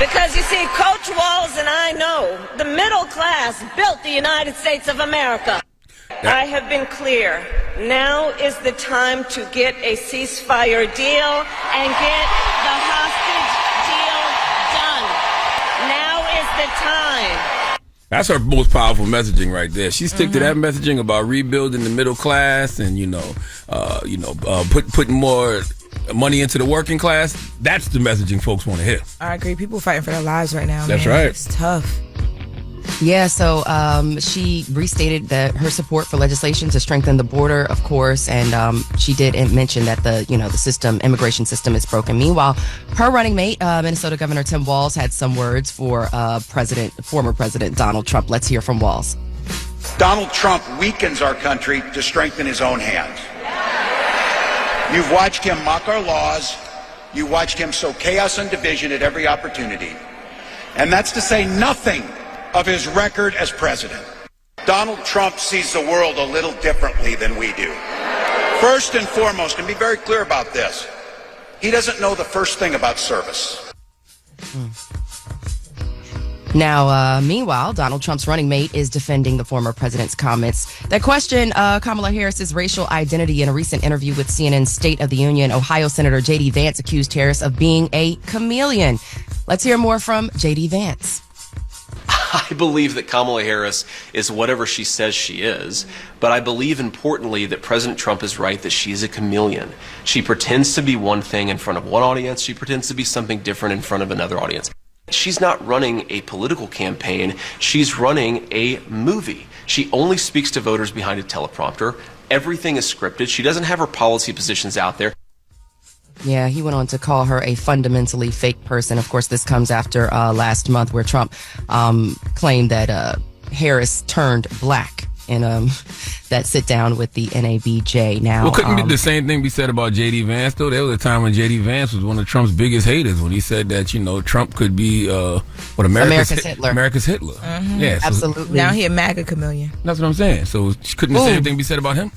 Because you see, Coach Walls and I know the middle class built the United States of America. I have been clear. Now is the time to get a ceasefire deal and get the hostage deal done. Now is the time. That's her most powerful messaging right there. She stick to that messaging about rebuilding the middle class and putting more money into the working class. That's the messaging folks want to hear. I agree. People fighting for their lives right now. That's man. right. It's tough. Yeah, so she restated that her support for legislation to strengthen the border, of course, and she did mention that the immigration system is broken. Meanwhile, her running mate, Minnesota Governor Tim Walz, had some words for former President Donald Trump. Let's hear from Walz. Donald Trump weakens our country to strengthen his own hands. You've watched him mock our laws. You watched him sow chaos and division at every opportunity. And that's to say nothing of his record as president. Donald Trump sees the world a little differently than we do. First and foremost, and be very clear about this, he doesn't know the first thing about service. Now, meanwhile, Donald Trump's running mate is defending the former president's comments that question Kamala Harris's racial identity. In a recent interview with CNN's State of the Union, Ohio Senator J.D. Vance accused Harris of being a chameleon. Let's hear more from J.D. Vance. I believe that Kamala Harris is whatever she says she is, but I believe importantly that President Trump is right that she is a chameleon. She pretends to be one thing in front of one audience. She pretends to be something different in front of another audience. She's not running a political campaign. She's running a movie. She only speaks to voters behind a teleprompter. Everything is scripted. She doesn't have her policy positions out there. Yeah, he went on to call her a fundamentally fake person. Of course, this comes after last month where Trump claimed that Harris turned black in that sit down with the NABJ. Now, well, couldn't the same thing be said about J.D. Vance, though? There was a time when J.D. Vance was one of Trump's biggest haters when he said that, Trump could be America's Hitler. America's Hitler. Mm-hmm. Yeah, absolutely. Now he a MAGA chameleon. That's what I'm saying. So couldn't the same thing be said about him?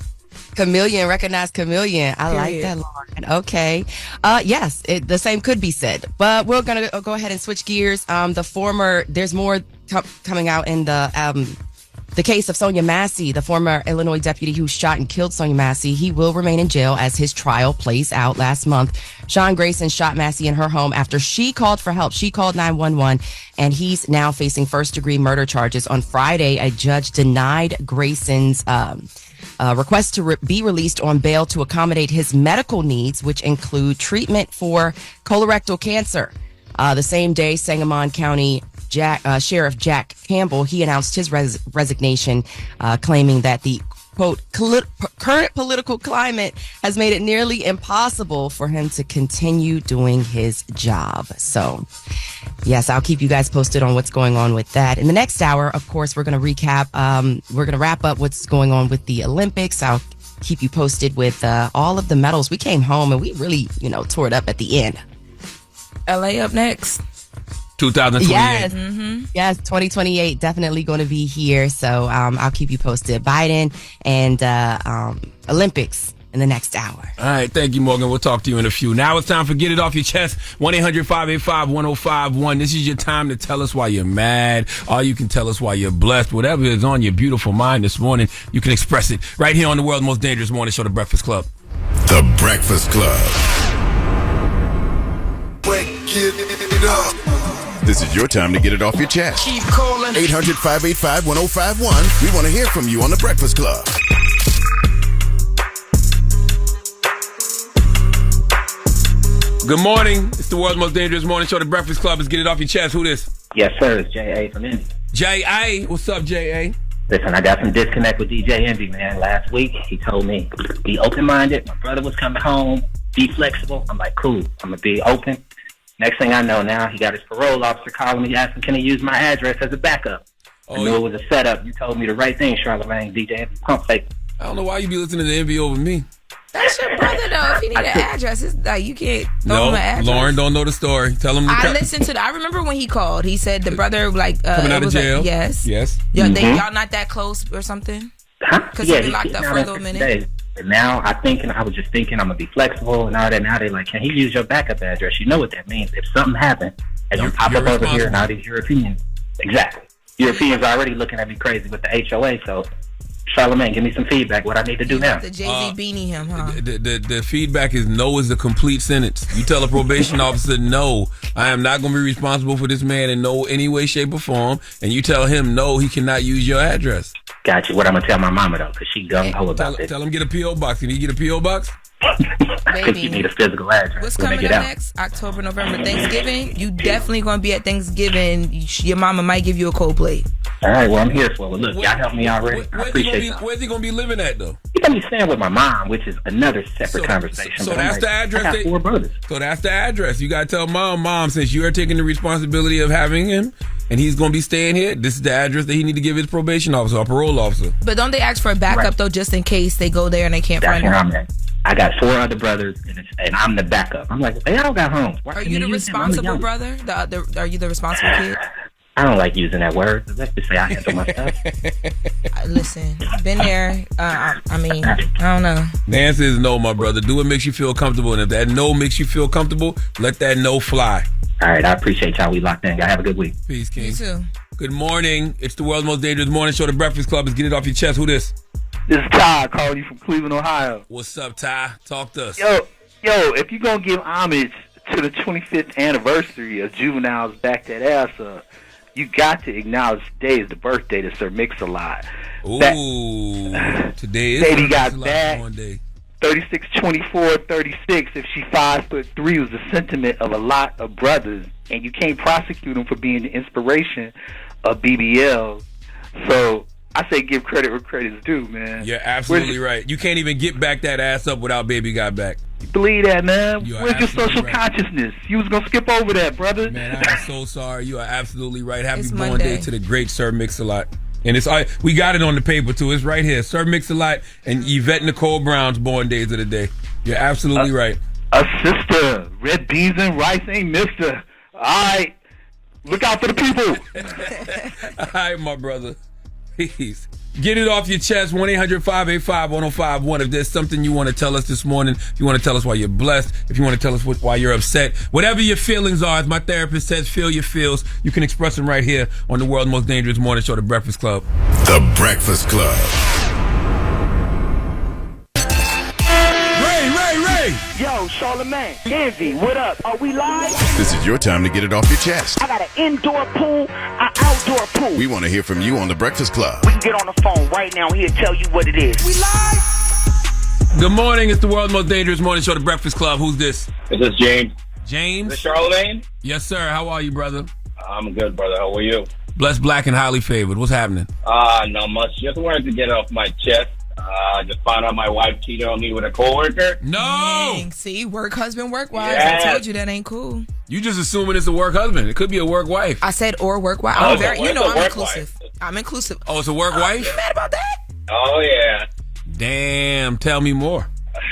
Chameleon, recognized chameleon. I like that, Lauren. Okay. Yes, the same could be said. But we're going to go ahead and switch gears. There's more coming out in the case of Sonia Massey, the former Illinois deputy who shot and killed Sonia Massey. He will remain in jail as his trial plays out. Last month, Sean Grayson shot Massey in her home after she called for help. She called 911, and he's now facing first-degree murder charges. On Friday, a judge denied Grayson's request to be released on bail to accommodate his medical needs, which include treatment for colorectal cancer. The same day, Sangamon County Sheriff Jack Campbell, he announced his resignation, claiming that the, quote, current political climate has made it nearly impossible for him to continue doing his job. So, yes, I'll keep you guys posted on what's going on with that. In the next hour, of course, we're going to recap. We're going to wrap up what's going on with the Olympics. I'll keep you posted with all of the medals. We came home and we really, tore it up at the end. LA up next. 2028. Yes, yes, 2028 definitely going to be here. So I'll keep you posted. Biden and Olympics in the next hour. All right, thank you, Morgan. We'll talk to you in a few. Now it's time for Get It Off Your Chest. 1-800-585-1051. This is your time to tell us why you're mad, or you can tell us why you're blessed. Whatever is on your beautiful mind this morning, you can express it right here on the world's most dangerous morning show, The Breakfast Club. The Breakfast Club. Get it up. This is your time to get it off your chest. Keep calling. 800-585-1051. We want to hear from you on The Breakfast Club. Good morning. It's the world's most dangerous morning show, The Breakfast Club. Let's get it off your chest. Who this? Yes, sir. It's J.A. from Indy. J.A. What's up, J.A.? Listen, I got some disconnect with DJ Envy, man. Last week, he told me, be open-minded. My brother was coming home. Be flexible. I'm like, cool. I'm going to be open. Next thing I know now, he got his parole officer calling me, asking, can he use my address as a backup? I knew it was a setup. You told me the right thing, Charlamagne. DJ Envy, pump fake. I don't know why you be listening to Envy over me. That's your brother, though. If you need an address, it's like you can't throw him an address. Lauren don't know the story. Tell him. I listened to I remember when he called. He said the brother, coming out of jail. Like, yes. Yeah, y'all not that close or something? Because he been locked up for a little minute. Today. And now I was just thinking I'm going to be flexible and all that. Now they're like, can he use your backup address? You know what that means. If something happened, And you pop up over here and all these Europeans. Exactly. Europeans are already looking at me crazy with the HOA, so Charlamagne, give me some feedback. What I need to do now? The Jay-Z beanie him, huh? The feedback is no is a complete sentence. You tell a probation officer, no, I am not going to be responsible for this man in no any way, shape, or form. And you tell him, no, he cannot use your address. Got you. What I'm going to tell my mama, though, because she gung-ho about this. Tell him get a P.O. box. Can he get a P.O. box? Because you need a physical address. What's coming up next? October, November, Thanksgiving. You definitely going to be at Thanksgiving. Your mama might give you a cold plate. All right, well, I'm here for it. Look, y'all helped me already. I appreciate it. Where's he going to be living at, though? He's going to be staying with my mom, which is another separate conversation. So that's the address. I got 4 brothers. So that's the address. You got to tell mom, since you are taking the responsibility of having him, and he's going to be staying here, this is the address that he need to give his probation officer or parole officer. But don't they ask for a backup, though, just in case they go there and they can't find him? That's where I'm at. I got 4 other brothers, and I'm the backup. I'm like, they all got homes. Are you the responsible brother? Are you the responsible kid? I don't like using that word. Let's just say I handle my stuff. Listen, been there. I don't know. The answer is no, my brother. Do what makes you feel comfortable, and if that no makes you feel comfortable, let that no fly. All right, I appreciate y'all. We locked in. Y'all have a good week. Peace, King. You too. Good morning. It's the world's most dangerous morning show, The Breakfast Club. Let's get it off your chest. Who this? This is Ty calling you from Cleveland, Ohio. What's up, Ty? Talk to us. Yo, if you're going to give homage to the 25th anniversary of Juvenile's Back That Ass Up, you got to acknowledge today is the birthday to Sir Mix-a-Lot. Ooh, today is Baby got Mix-a-Lot back. born day. 36, 24, 36. If she 5'3" was the sentiment of a lot of brothers, and you can't prosecute them for being the inspiration of BBL. So I say give credit where credit's due, man. You're absolutely right. You can't even get back that ass up without Baby Got Back. Believe that, man. Where's your social consciousness? You was gonna skip over that, brother. Man, I'm so sorry. You are absolutely right. Happy It's born Monday. day to the great Sir Mix-a-Lot. And we got it on the paper too. It's right here. Sir Mix-a-Lot and Yvette Nicole Brown's born days of the day. You're absolutely right. A sister. Red beans and rice ain't mister. All right. Look out for the people. All right, my brother. Peace. Get it off your chest. 1-800-585-1051. If there's something you want to tell us this morning, if you want to tell us why you're blessed, if you want to tell us why you're upset, whatever your feelings are, as my therapist says, feel your feels. You can express them right here on the world's most dangerous morning show, The Breakfast Club. The Breakfast Club. Ray. Yo, Charlamagne, Envy, what up? Are we live? This is your time to get it off your chest. I got an indoor pool, an outdoor pool. We want to hear from you on The Breakfast Club. We can get on the phone right now. He'll tell you what it is. We live? Good morning. It's the world's most dangerous morning show, The Breakfast Club. Who's this? This is James. James? Is it Charlamagne? Yes, sir. How are you, brother? I'm good, brother. How are you? Blessed, black, and highly favored. What's happening? Not much. Just wanted to get it off my chest. Just found out my wife cheated on me with a coworker. No! Dang, see, work husband, work wife. Yes. I told you that ain't cool. You just assuming it's a work husband. It could be a work wife. I said or work wife. Oh, I'm very, it's a I'm work inclusive. I'm inclusive. Oh, it's a work wife? You mad about that? Oh, yeah. Damn. Tell me more.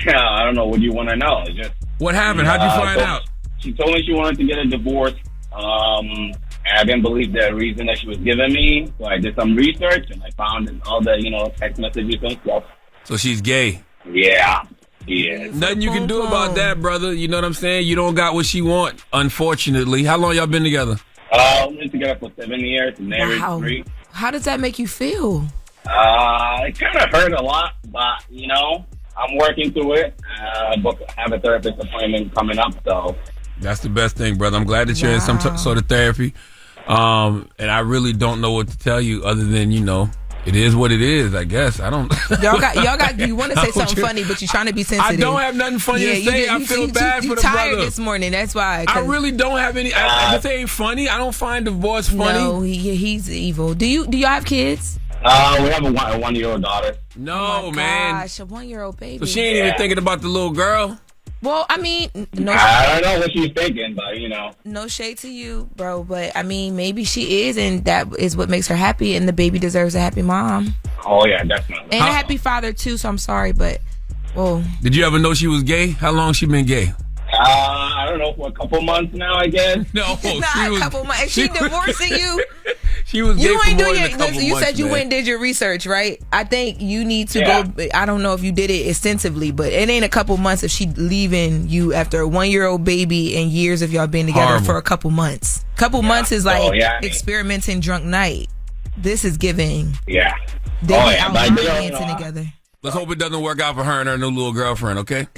I don't know. What do you want to know? It's just, What happened? How'd you find out? She told me she wanted to get a divorce. I didn't believe the reason that she was giving me. So I did some research and I found all the, text messages and stuff. So she's gay. Yeah. Yeah. Nothing you can do about that, brother. You know what I'm saying? You don't got what she want, unfortunately. How long y'all been together? We've been together for 7 years, married 3. How does that make you feel? It kind of hurt a lot, but, I'm working through it. I have a therapist appointment coming up, so. That's the best thing, brother. I'm glad that you're in some sort of therapy. And I really don't know what to tell you other than, it is what it is, I guess. I don't. Y'all got. You want to say something funny, but you're trying to be sensitive. I don't have nothing funny to say. I feel bad for the brother. You tired this morning. That's why. I really don't have any. I just ain't funny. I don't find divorce funny. No, he's evil. Do y'all have kids? We have a 1-year-old daughter. No, man. Gosh, a 1-year-old baby. So she ain't even thinking about the little girl. Well, I mean, no. I don't know what she's thinking, but No shade to you, bro, but I mean, maybe she is, and that is what makes her happy, and the baby deserves a happy mom. Oh yeah, definitely. And a happy father too. So I'm sorry, but whoa. Did you ever know she was gay? How long she been gay? I don't know, for a couple months now, I guess. No, a couple months. If she divorcing you. She was gay for more than a couple months. You said you went and did your research, right? I think you need to go. I don't know if you did it extensively, but it ain't a couple months if she leaving you after a 1-year-old baby and years of y'all being together for a couple months. Couple months is like experimenting drunk night. This is giving. Yeah. They be out dancing together. Let's hope it doesn't work out for her and her new little girlfriend, okay?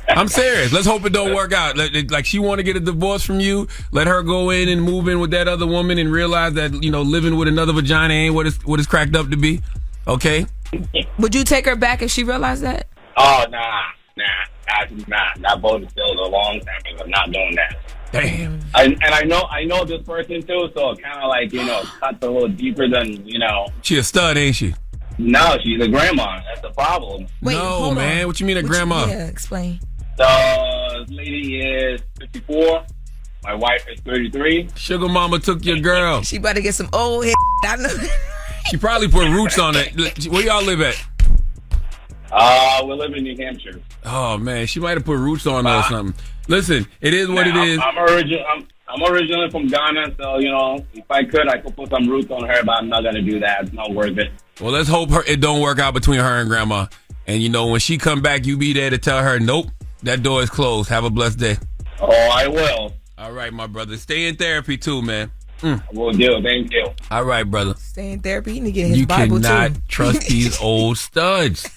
I'm serious. Let's hope it don't work out. Like she want to get a divorce from you. Let her go in and move in with that other woman and realize that, living with another vagina ain't what it's cracked up to be. Okay? Would you take her back if she realized that? Oh, nah. That vote is still a long time ago. I'm not doing that. Damn. I know this person too, so it kind of like, cuts a little deeper than, She a stud, ain't she? No, she's a grandma. That's the problem. Wait, no, man. What you mean a grandma? Explain. The lady is 54. My wife is 33. Sugar mama took your girl. She about to get some old head. I know. She probably put roots on it. Where y'all live at? We live in New Hampshire. Oh, man. She might have put roots on her or something. Listen, it is what it is. I'm originally from Ghana, so, if I could put some roots on her, but I'm not going to do that. It's not worth it. Well, let's hope it don't work out between her and grandma. And, when she come back, you be there to tell her, nope, that door is closed. Have a blessed day. Oh, I will. All right, my brother. Stay in therapy, too, man. Will do. Thank you. All right, brother. Stay in therapy. He need to get his Bible, too. You cannot trust these old studs.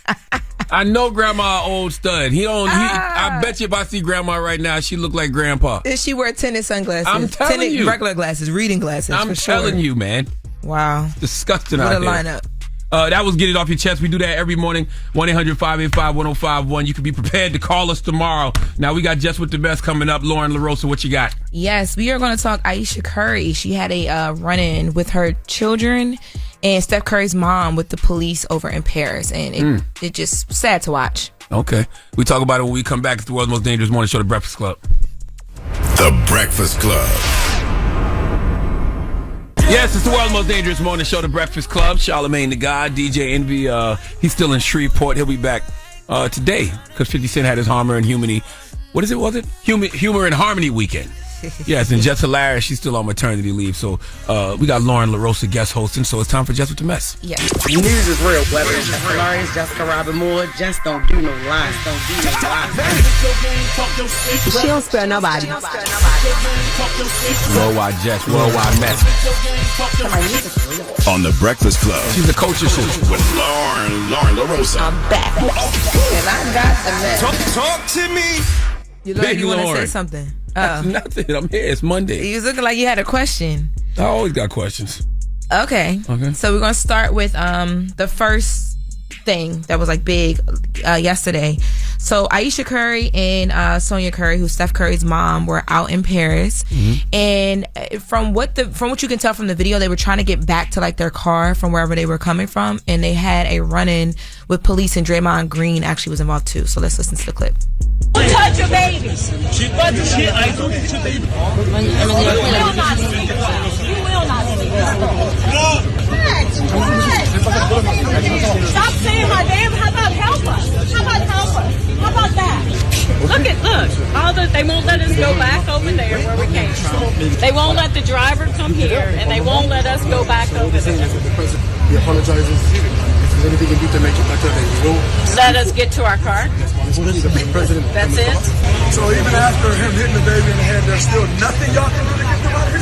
I know grandma old stud. I bet you if I see grandma right now, she look like grandpa. Does she wear tinted sunglasses? I'm telling you. Regular glasses, reading glasses. I'm telling you, man. Wow. Disgusting what out there. What a lineup. That was Get It Off Your Chest. We do that every morning. 1-800-585-1051. You can be prepared to call us tomorrow. Now we got Jess With The Mess coming up. Lauren LaRosa, what you got? Yes, we are going to talk Ayesha Curry. She had a run-in with her children and Steph Curry's mom with the police over in Paris. And it just sad to watch. Okay. We talk about it when we come back. It's the world's most dangerous morning show, The Breakfast Club. The Breakfast Club. Yes, it's the world's most dangerous morning show, The Breakfast Club. Charlamagne the God, DJ Envy, he's still in Shreveport. He'll be back today because 50 Cent had his Humor and Harmony. What is it? Was it Humor and Harmony weekend? Yes, and Jess Hilarious, she's still on maternity leave. So we got Lauren LaRosa guest hosting. So it's time for Jess With The Mess. Yeah. News is real. Whether it's Jess Hilarious, Jessica Robin Moore, just don't do no lies. She don't spare nobody. Worldwide Jess, worldwide mess. On The Breakfast Club. She's a coach assistant. With Lauren LaRosa. I'm back. And I got the mess. Talk to me. You want to say something? Nothing. I'm here. It's Monday. You was looking like you had a question. I always got questions. Okay. So we're going to start with the first thing that was like big yesterday. So Ayesha Curry and Sonia Curry, who's Steph Curry's mom, were out in Paris, and from what you can tell from the video, they were trying to get back to like their car from wherever they were coming from, and they had a run-in with police, and Draymond Green actually was involved too. So let's listen to the clip. Don't touch your baby. I don't touch your baby. You will not sleep well. You will not sleep well. Stop saying my name. How about help us? How about that? Look. They won't let us go back over there where we came from. They won't let the driver come here, and they won't let us go back over there. He apologizes. If there's anything you can do to make it better, then you will. Let us get to our car. That's it. So even after him hitting the baby in the head, there's still nothing y'all can do to get them out of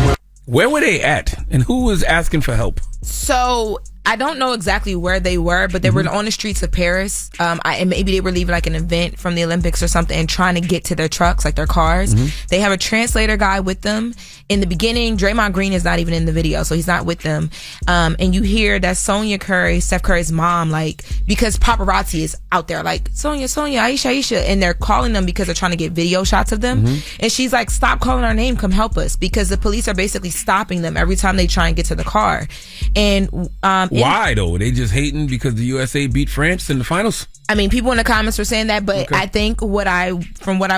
here? Where were they at? And who was asking for help? So I don't know exactly where they were, but they were on the streets of Paris. And maybe they were leaving like an event from the Olympics or something and trying to get to their trucks, like their cars. They have a translator guy with them. In the beginning, Draymond Green is not even in the video, so he's not with them. And you hear that Sonia Curry, Steph Curry's mom, like, because paparazzi is out there, like, Sonia, Ayesha, and they're calling them because they're trying to get video shots of them. And she's like, stop calling our name, come help us, because the police are basically stopping them every time they try and get to the car. And why though? Were they just hating because the USA beat France in the finals? I mean, people in the comments were saying that, but I think from what I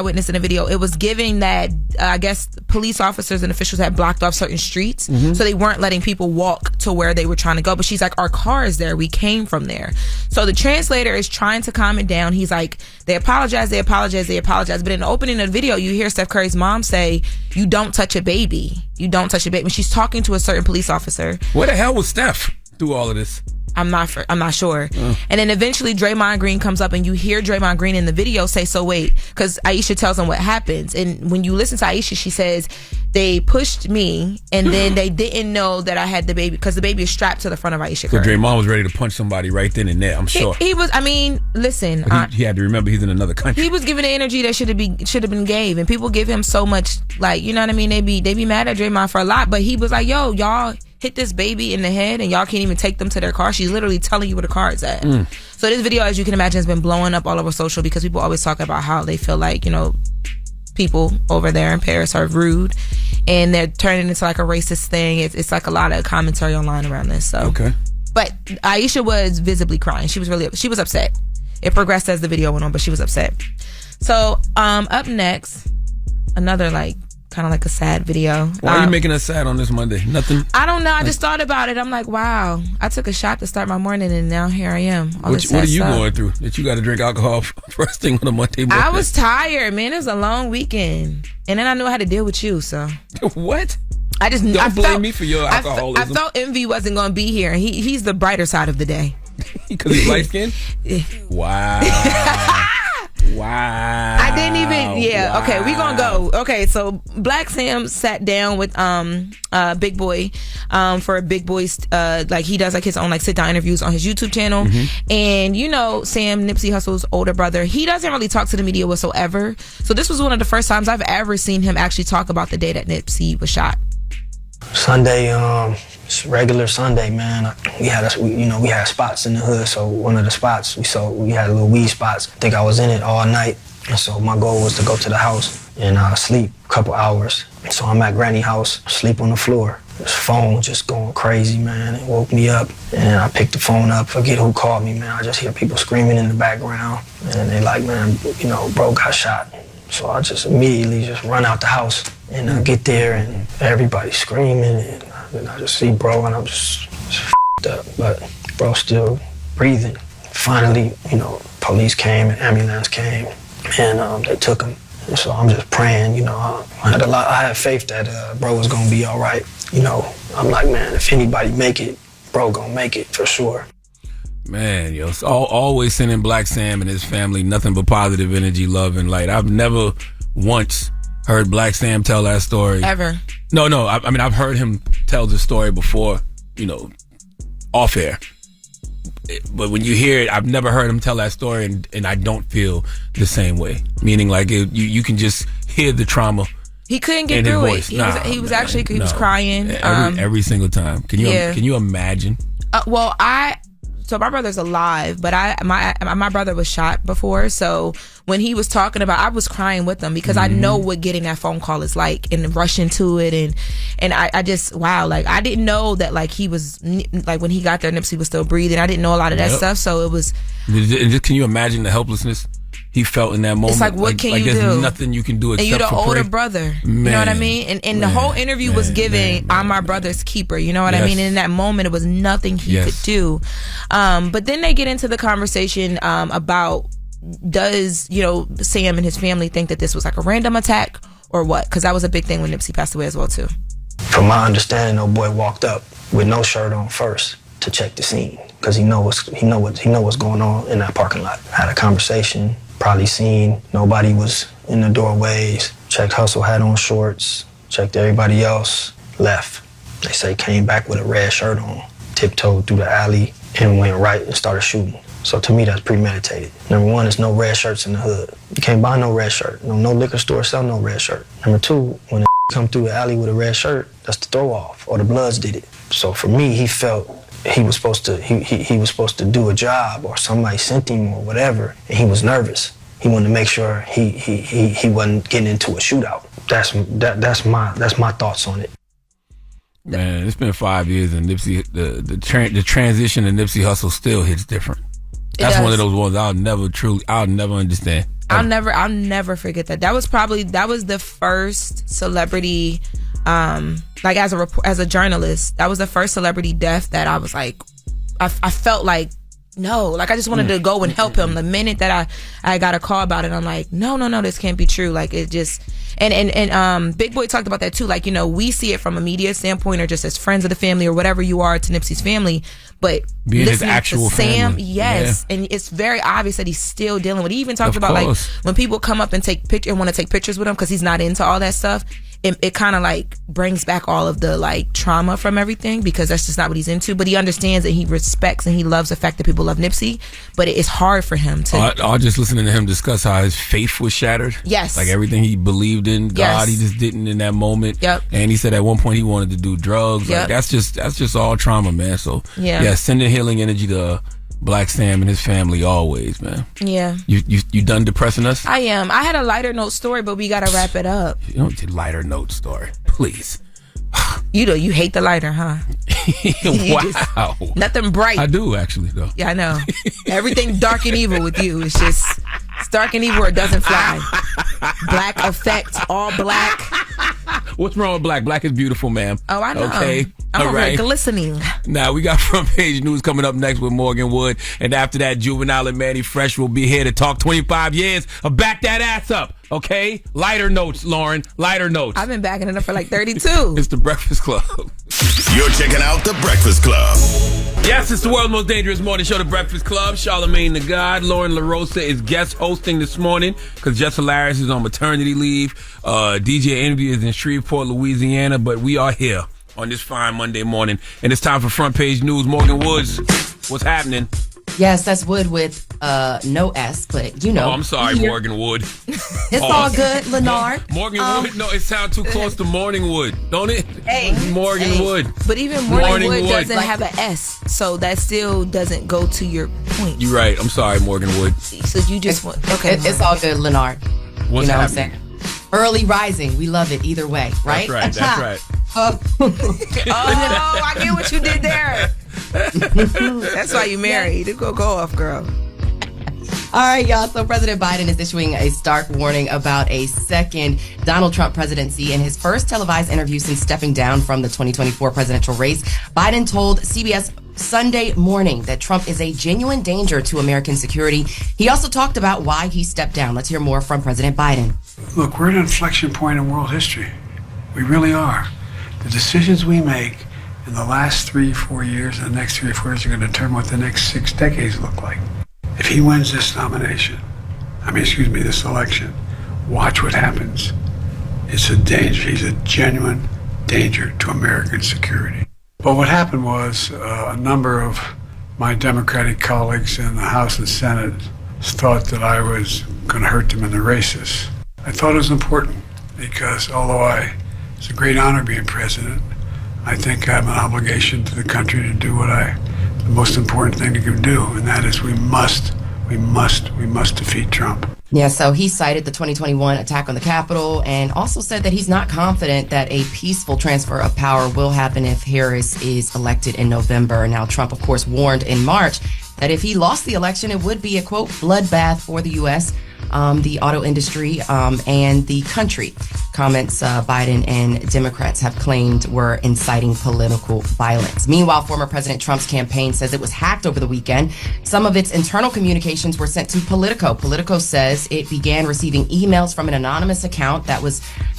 witnessed in the video, it was giving that I guess police officers and officials had blocked off certain streets, so they weren't letting people walk to where they were trying to go. But she's like, our car is there. We came from there. So the translator is trying to calm it down. He's like, they apologize. But in the opening of the video, you hear Steph Curry's mom say, "You don't touch a baby. You don't touch a baby." When she's talking to a certain police officer. Where the hell was Steph through all of this? I'm not sure. And then eventually Draymond Green comes up and you hear Draymond Green in the video say, so wait, because Aisha tells him what happens. And when you listen to Aisha, she says, they pushed me and then they didn't know that I had the baby because the baby is strapped to the front of Aisha. So Draymond was ready to punch somebody right then and there, I'm sure. He was, I mean, listen. He had to remember he's in another country. He was given the energy that should have been gave. And people give him so much, like, you know what I mean? They be mad at Draymond for a lot. But he was like, yo, y'all hit this baby in the head and y'all can't even take them to their car. She's literally telling you where the car is at. So this video, as you can imagine, has been blowing up all over social because people always talk about how they feel like, you know, people over there in Paris are rude and they're turning into like a racist thing. It's like a lot of commentary online around this. So okay. But Aisha was visibly crying. She was upset. It progressed as the video went on, but she was upset. So up next, another like kind of like a sad video. Why are you making us sad on this Monday? Nothing. I don't know. I just thought about it. I'm like, wow. I took a shot to start my morning, and now here I am. What are you going through that you got to drink alcohol first thing on a Monday morning? I was tired, man. It was a long weekend, and then I knew how to deal with you. So what? Don't blame me for your alcoholism. I felt Envy wasn't going to be here, and he's the brighter side of the day. Because he's light skinned? Wow. Wow. I didn't even. Yeah. Wow. Okay, we gonna go. Okay, so Black Sam sat down with Big Boy for a Big Boy's like he does like his own like sit down interviews on his YouTube channel. And you know Sam, Nipsey Hussle's older brother, he doesn't really talk to the media whatsoever. So this was one of the first times I've ever seen him actually talk about the day that Nipsey was shot. Sunday, it's regular Sunday, man. We had spots in the hood. So one of the spots we had little weed spots. I think I was in it all night, and so my goal was to go to the house and sleep a couple hours. So I'm at Granny's house, sleep on the floor. This phone just going crazy, man. It woke me up, and I picked the phone up. Forget who called me, man. I just hear people screaming in the background, and they like, man, you know, bro got shot. So I just immediately just run out the house and I get there and everybody's screaming and I just see bro and I'm just f***ed up, but bro still breathing. Finally, you know, police came and ambulance came and they took him. And so I'm just praying, you know, I had faith that bro was gonna be all right. You know, I'm like, man, if anybody make it, bro gonna make it for sure. Man, yo, it's always sending Black Sam and his family nothing but positive energy, love, and light. I've never once heard Black Sam tell that story. Ever? No. I mean, I've heard him tell the story before, you know, off air. But when you hear it, I've never heard him tell that story, and I don't feel the same way. Meaning, like, you can just hear the trauma. He couldn't get through it. He was crying. Every single time. Can you imagine? So my brother's alive, but my brother was shot before. So when he was talking about, I was crying with him because I know what getting that phone call is like and rushing to it. And I just, wow, like I didn't know that like he was, like when he got there, Nipsey was still breathing. I didn't know a lot of that stuff. So it was. And just, can you imagine the helplessness he felt in that moment? It's like, what can you do? There's nothing you can do except and you're the for older pray. Brother. Man, you know what I mean? And the whole interview was given, I'm my brother's keeper. You know what I mean? And in that moment, it was nothing he could do. But then they get into the conversation about, does, you know, Sam and his family think that this was like a random attack or what? Because that was a big thing when Nipsey passed away as well, too. From my understanding, old boy walked up with no shirt on first to check the scene because he know what's going on in that parking lot. Had a conversation, probably seen nobody was in the doorways. Checked Hustle had on shorts. Checked everybody else. Left. They say came back with a red shirt on, tiptoed through the alley and went right and started shooting. So to me, that's premeditated. Number one, there's no red shirts in the hood. You can't buy no red shirt. No liquor store sell no red shirt. Number two, when a come through the alley with a red shirt, that's the throw off, or the Bloods did it. So for me, he felt he was supposed to do a job, or somebody sent him or whatever, and he was nervous. He wanted to make sure he wasn't getting into a shootout. That's my thoughts on it. Man, it's been 5 years, and Nipsey, the transition in Nipsey Hussle still hits different. That's one of those ones I'll never understand. I'll never forget that. That was the first celebrity, like as a journalist, that was the first celebrity death that I was like, I felt like no. Like, I just wanted to go and help him. The minute that I got a call about it, I'm like, no, this can't be true. Like, it just... And Big Boy talked about that too. Like, you know, we see it from a media standpoint or just as friends of the family or whatever you are to Nipsey's family. But being his actual to Sam, family. yes. Yeah. And it's very obvious that he's still dealing with it. He even talked about, like, when people come up and want to take pictures with him because he's not into all that stuff, it kind of like brings back all of the like trauma from everything because that's just not what he's into. But he understands that he respects and he loves the fact that people love Nipsey. But it's hard for him to. Or just listening to him discuss how his faith was shattered. Yes. Like everything he believed in God, he just didn't in that moment. Yep. And he said at one point he wanted to do drugs. Yep. Like that's just all trauma, man. So yeah, sending healing energy to Black Sam and his family always, man. Yeah. You done depressing us? I am. I had a lighter note story, but we gotta wrap it up. You don't do lighter note story, please. You hate the lighter, huh? Wow. Nothing bright. I do actually, though. Yeah, I know. Everything dark and evil with you. It's just it's dark and evil or it doesn't fly. Black effect, all black. What's wrong with black? Black is beautiful, ma'am. Oh, I know. Okay. I'm over here glistening. Now, we got front page news coming up next with Morgan Wood. And after that, Juvenile and Mannie Fresh will be here to talk 25 years of Back That Ass Up. Okay? Lighter notes, Lauren. Lighter notes. I've been backing it up for like 32. It's The Breakfast Club. You're checking out The Breakfast Club. Yes, it's the world's most dangerous morning show, The Breakfast Club. Charlamagne the God. Lauren LaRosa is guest hosting this morning because Jess Hilarious is on maternity leave. DJ Envy is in Shreveport, Louisiana. But we are here on this fine Monday morning. And it's time for front page news. Morgan Woods, what's happening? Yes, that's Wood with no S, but you know. Oh, I'm sorry, Morgan Wood. It's all good, Leonard. Morgan Wood? No, it sounds too close to Morning Wood, don't it? Hey. Morgan Wood. But even Morning Wood doesn't have an S, so that still doesn't go to your point. You're right. I'm sorry, Morgan Wood. So you just want... Okay. It's all good, Leonard. What's you know happening? What I'm saying? Early rising. We love it either way, right? That's right. Oh, I get what you did there. That's why you married. Go off, girl. All right, y'all. So President Biden is issuing a stark warning about a second Donald Trump presidency. In his first televised interview since stepping down from the 2024 presidential race, Biden told CBS Sunday morning that Trump is a genuine danger to American security. He also talked about why he stepped down. Let's hear more from President Biden. Look, we're at an inflection point in world history. We really are. The decisions we make in the last 3-4 years and the next 3 or 4 years are going to determine what the next 6 decades look like. If he wins this election, watch what happens. It's a danger. He's a genuine danger to American security. But what happened was a number of my Democratic colleagues in the House and Senate thought that I was going to hurt them in the races. I thought it was important because although it's a great honor being president, I think I have an obligation to the country to do the most important thing to do, and that is we must defeat Trump. Yeah, so he cited the 2021 attack on the Capitol and also said that he's not confident that a peaceful transfer of power will happen if Harris is elected in November. Now, Trump, of course, warned in March that if he lost the election, it would be a, quote, bloodbath for the U.S., the auto industry, and the country. Comments Biden and Democrats have claimed were inciting political violence. Meanwhile, former President Trump's campaign says it was hacked over the weekend. Some of its internal communications were sent to Politico. Politico says it began receiving emails from an anonymous account that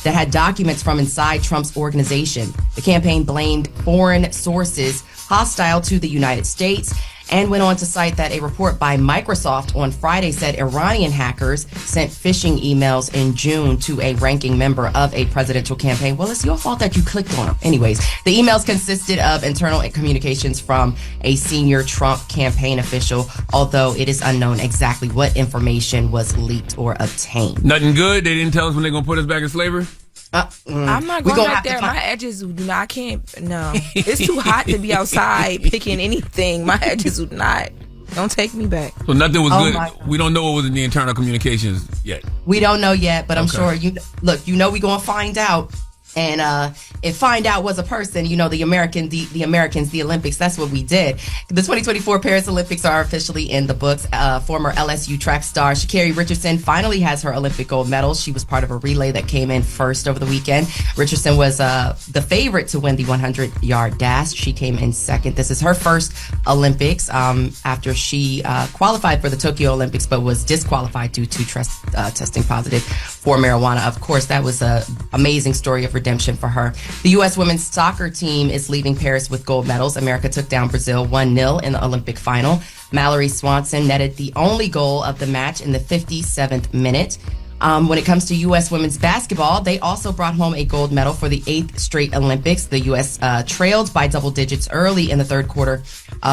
had documents from inside Trump's organization. The campaign blamed foreign sources hostile to the United States and went on to cite that a report by Microsoft on Friday said Iranian hackers sent phishing emails in June to a ranking member of a presidential campaign. Well, it's your fault that you clicked on them. Anyways, the emails consisted of internal communications from a senior Trump campaign official, although it is unknown exactly what information was leaked or obtained. Nothing good? They didn't tell us when they're going to put us back in slavery? I'm not going back there. My edges, I can't. No, it's too hot to be outside picking anything. My edges would not. Don't take me back. So nothing was good. We don't know what was in the internal communications yet. We don't know yet, but I'm sure we're going to find out. And if find out was a person, the Americans, the Olympics, that's what we did. The 2024 Paris Olympics are officially in the books. Former LSU track star Sha'Carri Richardson finally has her Olympic gold medal. She was part of a relay that came in first over the weekend. Richardson was the favorite to win the 100-yard dash. She came in second. This is her first Olympics after she qualified for the Tokyo Olympics but was disqualified due to testing positive for marijuana. Of course, that was an amazing story of redemption for her. The U.S. women's soccer team is leaving Paris with gold medals. America took down Brazil 1-0 in the Olympic final. Mallory Swanson netted the only goal of the match in the 57th minute. When it comes to U.S. women's basketball, they also brought home a gold medal for the 8th straight Olympics. The U.S. trailed by double digits early in the third quarter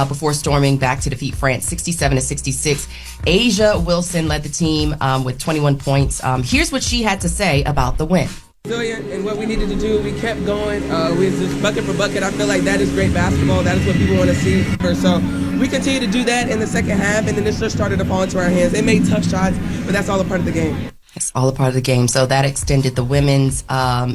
before storming back to defeat France 67-66. Asia Wilson led the team with 21 points. Here's what she had to say about the win. Resilient and what we needed to do, we kept going. We was just bucket for bucket. I feel like that is great basketball. That is what people want to see. So we continue to do that in the second half, and then it just started to fall into our hands. They made tough shots, but that's all a part of the game. It's all a part of the game. So that extended the women's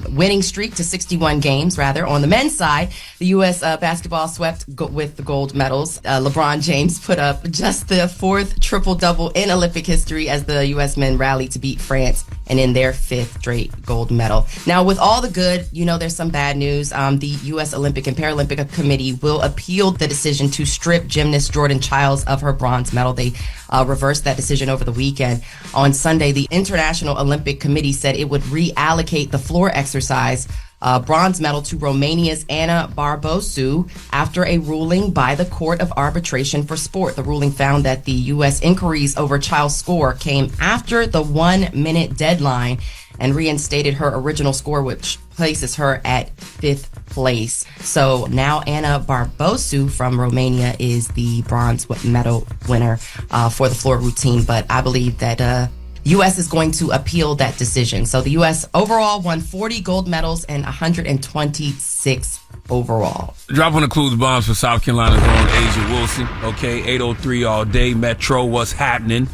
winning streak to 61 games, rather. On the men's side, the U.S. Basketball swept with the gold medals. LeBron James put up just the 4th triple-double in Olympic history as the U.S. men rallied to beat France and in their 5th straight gold medal. Now, with all the good, there's some bad news. The U.S. Olympic and Paralympic Committee will appeal the decision to strip gymnast Jordan Childs of her bronze medal. They reversed that decision over the weekend. On Sunday, the International Olympic Committee said it would reallocate the floor exercise bronze medal to Romania's Ana Barbosу after a ruling by the Court of Arbitration for Sport. The ruling found that the U.S. inquiries over Child's score came after the 1-minute deadline and reinstated her original score, which places her at 5th place. So now Ana Barbosу from Romania is the bronze medal winner for the floor routine. But I believe that U.S. is going to appeal that decision. So the U.S. overall won 40 gold medals and 126 overall. Drop on the clues bombs for South Carolina's own Asia Wilson. Okay, 803 all day. Metro, what's happening?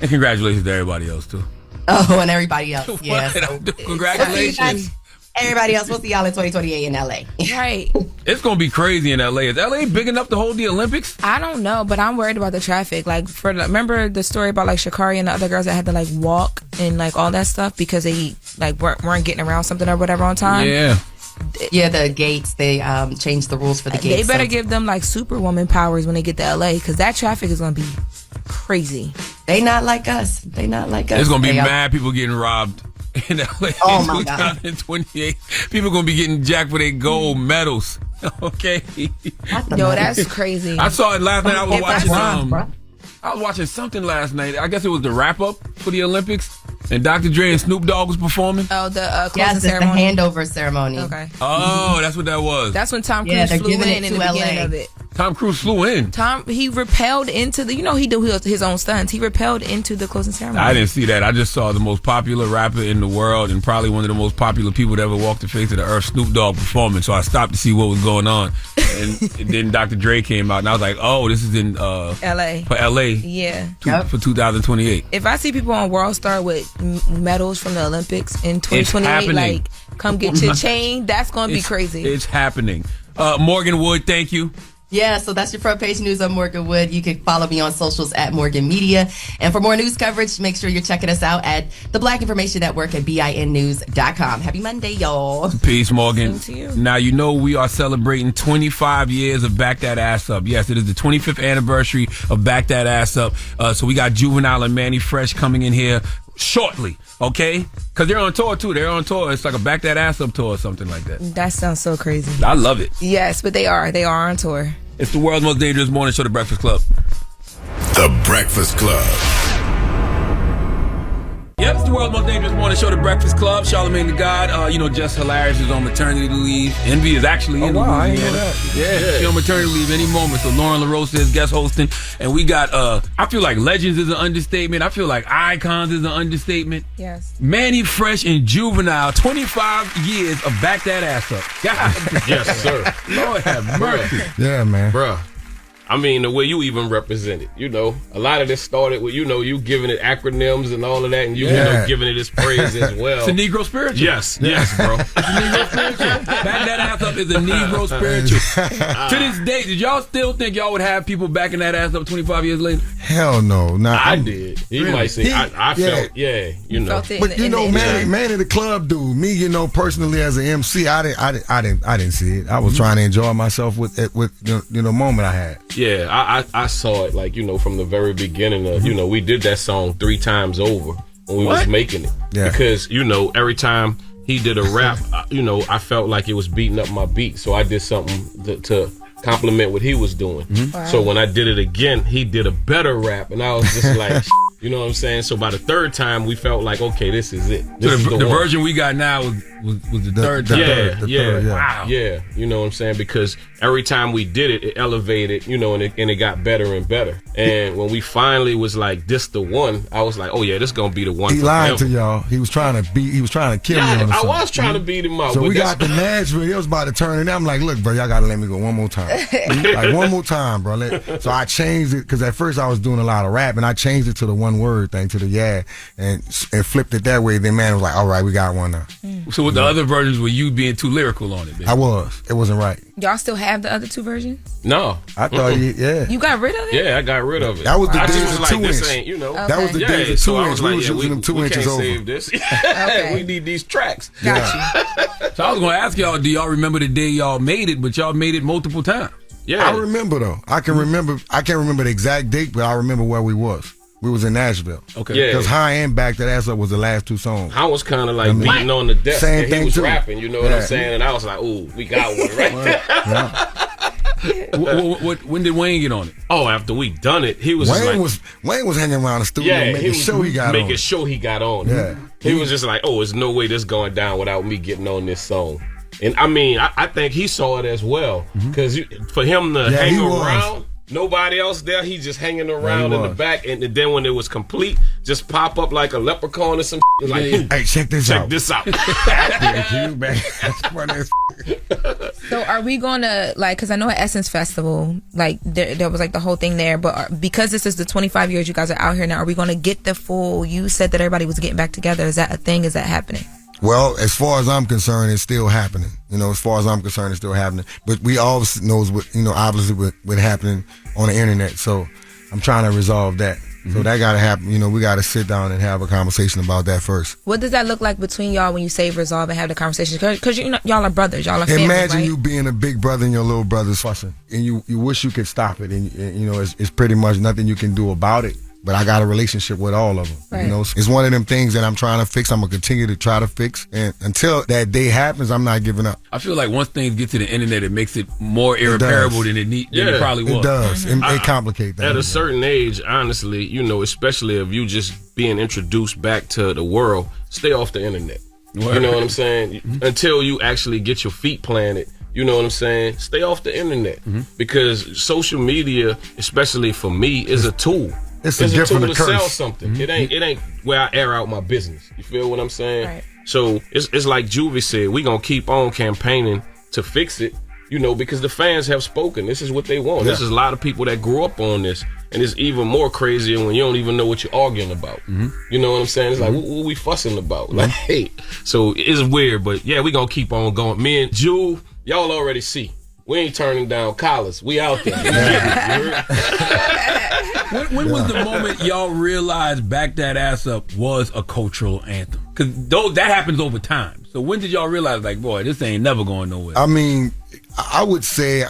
And congratulations to everybody else, too. Oh, and everybody else. Yeah. So, congratulations. Everybody else, we'll see y'all in 2028 in L.A. Right. It's going to be crazy in L.A. Is L.A. big enough to hold the Olympics? I don't know, but I'm worried about the traffic. Like, remember the story about like Sha'Carri and the other girls that had to like walk and like all that stuff because they like weren't getting around something or whatever on time? Yeah. Yeah, the gates, they changed the rules for the gates. They better give them like superwoman powers when they get to L.A. because that traffic is going to be crazy. They not like us. They not like us. There's going to be mad people getting robbed in LA in 2028. People going to be getting jacked for their gold medals. Okay. Yo, that's crazy. I saw it last night. I was watching something last night. I guess it was the wrap-up for the Olympics. And Dr. Dre and Snoop Dogg was performing. Oh, the closing ceremony. The handover ceremony. Okay. Oh, that's what that was. That's when Tom Cruise flew in the beginning of it. Tom Cruise flew in. He repelled into the, he do his own stunts. He repelled into the closing ceremony. I didn't see that. I just saw the most popular rapper in the world and probably one of the most popular people that ever walked the face of the earth, Snoop Dogg, performing. So I stopped to see what was going on. And then Dr. Dre came out and I was like, oh, this is in L.A. For L.A. Yeah. For 2028. If I see people on World Star with medals from the Olympics in 2028, like, come get your chain, that's going to be crazy. It's happening. Morgan Wood, thank you. Yeah, so that's your front page news on Morgan Wood. You can follow me on socials at Morgan Media. And for more news coverage, make sure you're checking us out at the Black Information Network at BINnews.com. Happy Monday, y'all. Peace, Morgan. Same to you. Now, we are celebrating 25 years of Back That Ass Up. Yes, it is the 25th anniversary of Back That Ass Up. So we got Juvenile and Mannie Fresh coming in here shortly, okay? Because they're on tour, too. They're on tour. It's like a Back That Ass Up tour or something like that. That sounds so crazy. I love it. Yes, but they are. They are on tour. It's the world's most dangerous morning show, The Breakfast Club. The Breakfast Club. Yep, it's the world's most dangerous morning show, The Breakfast Club. Charlamagne the God. Jess Hilarious is on maternity leave. Envy is actually in the leave. I hear that. Yeah, she's on maternity leave any moment. So Lauren LaRosa is guest hosting. And we got, I feel like legends is an understatement. I feel like icons is an understatement. Yes. Mannie Fresh and Juvenile, 25 years of Back That Ass Up. God. Yes, sir. Lord have mercy. Yeah, man. Bruh. I mean, the way you even represent it, a lot of this started with, you giving it acronyms and all of that, and you giving it its praise as well. It's a Negro spiritual. Yes, bro. It's a Negro spiritual. Back that ass up is a Negro spiritual. To this day, did y'all still think y'all would have people backing that ass up 25 years later? Hell no. I did. He might say, I felt, But Mannie the club dude, me, personally as an MC, I didn't see it. I was trying to enjoy myself with the moment I had. Yeah, I saw it from the very beginning of, we did that song 3 times over when we was making it. Yeah. Because, every time he did a rap, I felt like it was beating up my beat. So I did something to compliment what he was doing. Wow. So when I did it again, he did a better rap, and I was just like, you know what I'm saying? So by the 3rd time, we felt like, okay, this is it. This is the version we got now was the 3rd time. Yeah. Wow. Yeah, you know what I'm saying? Because every time we did it, it elevated, and it got better and better. And when we finally was like, this the one, I was like, oh yeah, this gonna be the one. He lied to y'all. He was trying to kill me on the song. I was trying to beat him out. So we got the Nashville. He was about to turn it. I'm like, look, bro, y'all gotta let me go one more time. Like one more time, bro. So I changed it because at first I was doing a lot of rap, and I changed it to the one word thing, to the and flipped it that way. Then man was like, all right, we got one now. So with the other versions, were you being too lyrical on it? Baby? I was. It wasn't right. Y'all still have the other 2 versions? No, I thought You got rid of it? Yeah, I got rid of it. That was the I days just of was 2 like, inch. this ain't, That was the days of 2 so I inch. was We like, was using them 2 inches can't over. save this. We need these tracks. Yeah. So I was going to ask y'all, do y'all remember the day y'all made it, but y'all made it multiple times? Yeah. I remember though. I can't remember the exact date, but I remember where we was. We was in Nashville. Okay. Yeah. Because High and Back That Ass Up was the last 2 songs. I was kind of like beating on the desk. Same and thing he was too. rapping, you know what I'm saying? And I was like, ooh, we got one right there. When did Wayne get on it? Oh, after we done it, he was Wayne was hanging around the studio making sure he got on. Yeah. He was just like, oh, there's no way this going down without me getting on this song. And I mean, I think he saw it as well. Because for him to hang around, nobody else there, he just hanging around in the back. And then when it was complete, just pop up like a leprechaun or some shit. Like, hey, check this out. So are we going to, because I know at Essence Festival, there was the whole thing there, but because this is the 25 years you guys are out here now, are we going to get the full, you said that everybody was getting back together. Is that a thing? Is that happening? Well, as far as I'm concerned, it's still happening. As far as I'm concerned, it's still happening. But we obviously knows obviously what happening on the internet. So I'm trying to resolve that. So that got to happen. We got to sit down and have a conversation about that first. What does that look like between y'all when you say resolve and have the conversation? Because y'all are brothers. Y'all are family, Imagine right? you being a big brother and your little brother's fussing. And you wish you could stop it. And it's pretty much nothing you can do about it. But I got a relationship with all of them. Right. It's one of them things that I'm trying to fix. I'm going to continue to try to fix. And until that day happens, I'm not giving up. I feel like once things get to the internet, it makes it more irreparable than it probably was. It does. It complicates things. At a certain age, honestly, especially if you just being introduced back to the world, stay off the internet. You know what I'm saying? Until you actually get your feet planted. You know what I'm saying? Stay off the internet. Because social media, especially for me, is a tool. It's a different tool to sell something. It ain't where I air out my business. You feel what I'm saying? Right. So it's like Juvie said, we gonna keep on campaigning to fix it, because the fans have spoken. This is what they want. This is a lot of people that grew up on this. And it's even more crazier when you don't even know what you're arguing about. You know what I'm saying? It's like, what we fussing about? So it's weird, but yeah, we gonna keep on going. Me and Ju, y'all already see. We ain't turning down collars. We out there. When was the moment y'all realized Back That Ass Up was a cultural anthem? Because that happens over time. So when did y'all realize, boy, this ain't never going nowhere? I mean, I would say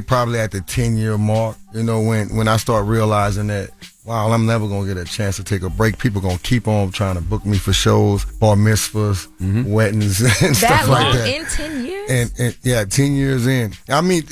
probably at the 10-year mark, when I start realizing that, wow, I'm never going to get a chance to take a break. People going to keep on trying to book me for shows, bar mitzvahs, weddings, and stuff like that. In 10 years? And yeah, 10 years in. I mean,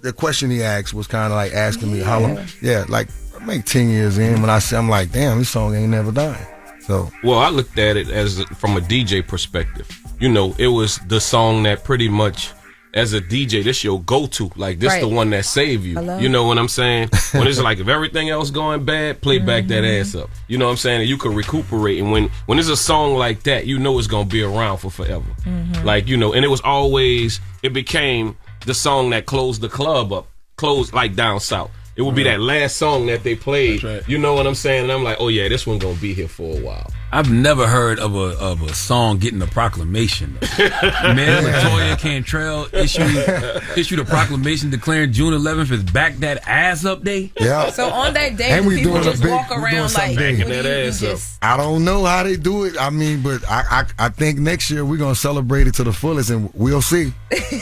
the question he asked was kind of like asking me how long. Yeah, like, I make 10 years in when I'm like, damn, this song ain't never dying. So, well, I looked at it as from a DJ perspective. It was the song that pretty much, as a DJ, this your go-to. Like, this the one that save you. You know what I'm saying? When it's like, if everything else going bad, play Back That Ass Up. You know what I'm saying? And you can recuperate. And when there's a song like that, it's going to be around for forever. And it was always, it became the song that closed the club close like down south. It would be that last song that they played. Right. You know what I'm saying? And I'm like, oh yeah, this one gonna be here for a while. I've never heard of a song getting a proclamation. Man, Latoya Cantrell issued a proclamation declaring June 11th is Back That Ass Up Day. Yeah. So on that day, and we people doing just walk around like backing that ass up. I don't know how they do it. I mean, but I think next year we're gonna celebrate it to the fullest, and we'll see.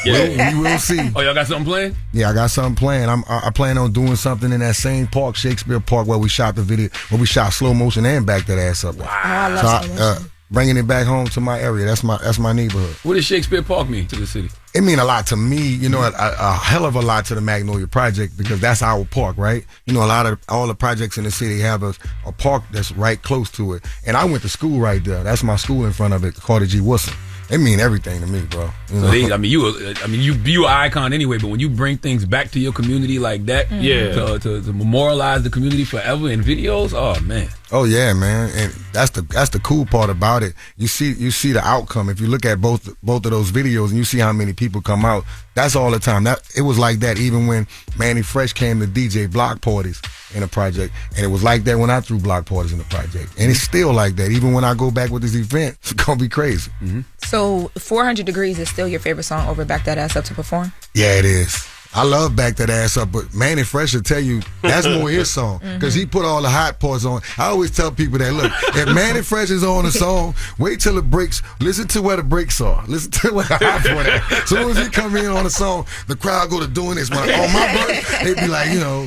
Yeah. we will see. Oh, y'all got something planned? Yeah, I got something planned. I plan on doing something in that same park, Shakespeare Park, where we shot the video, where we shot slow motion and Back That Ass Up. Wow. I love slow motion. Bringing it back home to my area. That's my neighborhood. What does Shakespeare Park mean to the city? It mean a lot to me, you know, a hell of a lot to the Magnolia Project, because that's our park, right? You know, all the projects in the city have a park that's right close to it. And I went to school right there. That's my school in front of it, Carter G. Wilson. It mean everything to me, bro. You know? You an icon anyway, but when you bring things back to your community like that, to memorialize the community forever in videos, oh man. Oh yeah, man, and that's the cool part about it. You see the outcome. If you look at both of those videos and you see how many people come out, that's all the time. It was like that even when Mannie Fresh came to DJ block parties in the project, and it was like that when I threw block parties in the project, and it's still like that even when I go back with this event. It's gonna be crazy. Mm-hmm. So 400 Degrees is still your favorite song over Back That Ass Up to perform? Yeah, it is. I love Back That Ass Up, but Mannie Fresh will tell you that's more his song, because he put all the hot parts on. I always tell people that, look, if Mannie Fresh is on a song, wait till it breaks. Listen to where the breaks are. Listen to where the hot part is. As soon as he come in on a song, the crowd go to doing this. When on my verse, they be like, you know,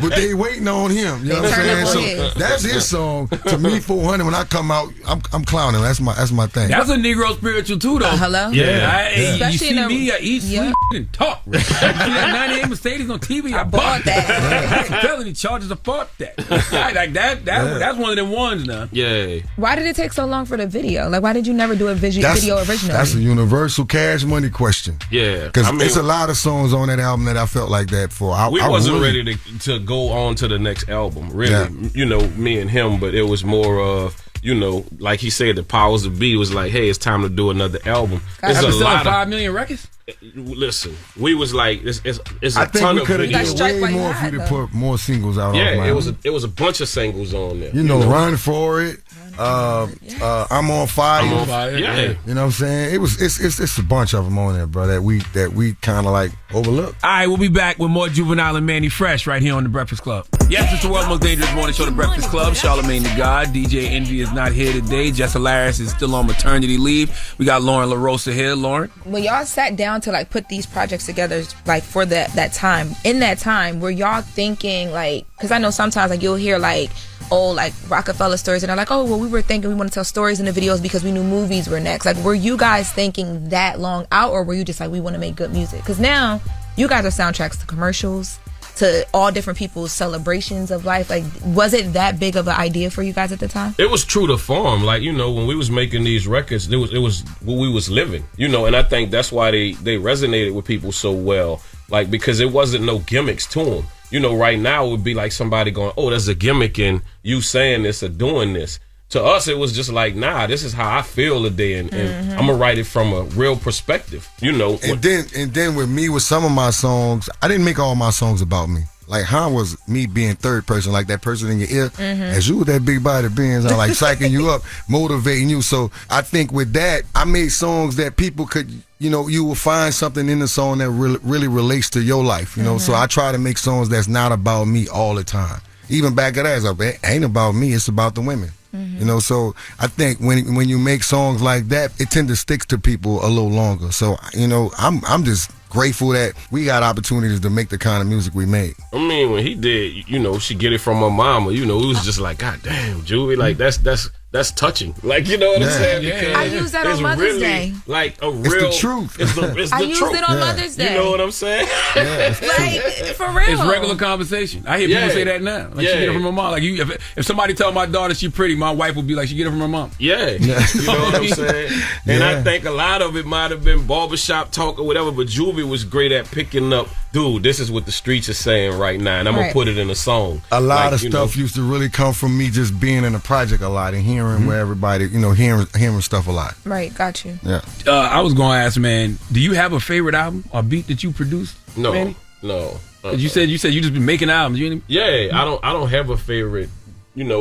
but they waiting on him. You know what I'm saying? So that's his song. To me, 400. When I come out, I'm clowning. That's my thing. That's a Negro spiritual too, though. Hello. Yeah. Yeah. You see me, I eat, sleep, and talk. You see that 98 Mercedes on TV? I bought that. Felony charges are fuck that. Like that's one of them ones now. Yeah. Why did it take so long for the video? Like, why did you never do a video originally? That's a universal cash money question. Yeah. Because it's a lot of songs on that album that I felt like that for. I wasn't ready to go on to the next album, really. Yeah. You know, me and him, but it was more of, you know, like he said, the powers of B was like, hey, it's time to do another album. It's a lot of 5 million records? Listen, we was like, it's I a think ton we of could have videos. did way more if we'd have put more singles out. Yeah, it was a bunch of singles on there. You know, Run For It. I'm on fire. I'm on fire. Yeah. You know what I'm saying? It's a bunch of them on there, bro, that we kind of like overlook. All right, we'll be back with more Juvenile and Mannie Fresh right here on The Breakfast Club. Yes, it's the world's most dangerous morning show, The Breakfast Club. Charlamagne the God. DJ Envy is not here today. Jess Hilarious is still on maternity leave. We got Lauren LaRosa here. Lauren? When y'all sat down to like put these projects together, like for that time, in that time, were y'all thinking like, because I know sometimes like you'll hear like, oh, like Rockefeller stories, and they're like, oh, well, we were thinking we want to tell stories in the videos because we knew movies were next. Like, were you guys thinking that long out, or were you just like, we want to make good music? Because now you guys are soundtracks to commercials, to all different people's celebrations of life. Like, was it that big of an idea for you guys at the time? It was true to form. Like, you know, when we was making these records, it was what we was living, you know, and I think that's why they resonated with people so well. Like, because it wasn't no gimmicks to them. You know, right now it would be like somebody going, oh, there's a gimmick in you saying this or doing this. To us, it was just like, nah, this is how I feel today, and I'm gonna write it from a real perspective, you know. And then with me, with some of my songs, I didn't make all my songs about me. Like, how was me being third person, like that person in your ear, as you with that big body Benz, I'm like psyching you up, motivating you. So I think with that, I made songs that people could, you know, you will find something in the song that really relates to your life, you know. So I try to make songs that's not about me all the time. Even Back at Ass Up, it ain't about me, it's about the women. You know, so I think when you make songs like that, it tend to stick to people a little longer. So, you know, I'm just grateful that we got opportunities to make the kind of music we made. I mean, when he did, you know, she get it from her mama, you know, it was just like, God damn, Juvie, like that's touching. Like, you know what I'm saying? Because I use that on Mother's Day. Like a real. It's the truth. It's the I truth. used it on Mother's Day. You know what I'm saying? Like, for real. It's regular conversation. I hear people say that now. Like, she get it from her mom. Like, if somebody tell my daughter she pretty, my wife will be like, she get it from her mom. Yeah. You know what I'm saying? And I think a lot of it might have been barbershop talk or whatever, but Juvie was great at picking up, dude, this is what the streets are saying right now, and I'm going to put it in a song. A lot of stuff used to really come from me just being in the project a lot and hearing where everybody, you know, hearing stuff a lot. Right, got you. Yeah. I was going to ask, man, do you have a favorite album or beat that you produced? No. Mannie? No. You said you just been making albums. I don't have a favorite,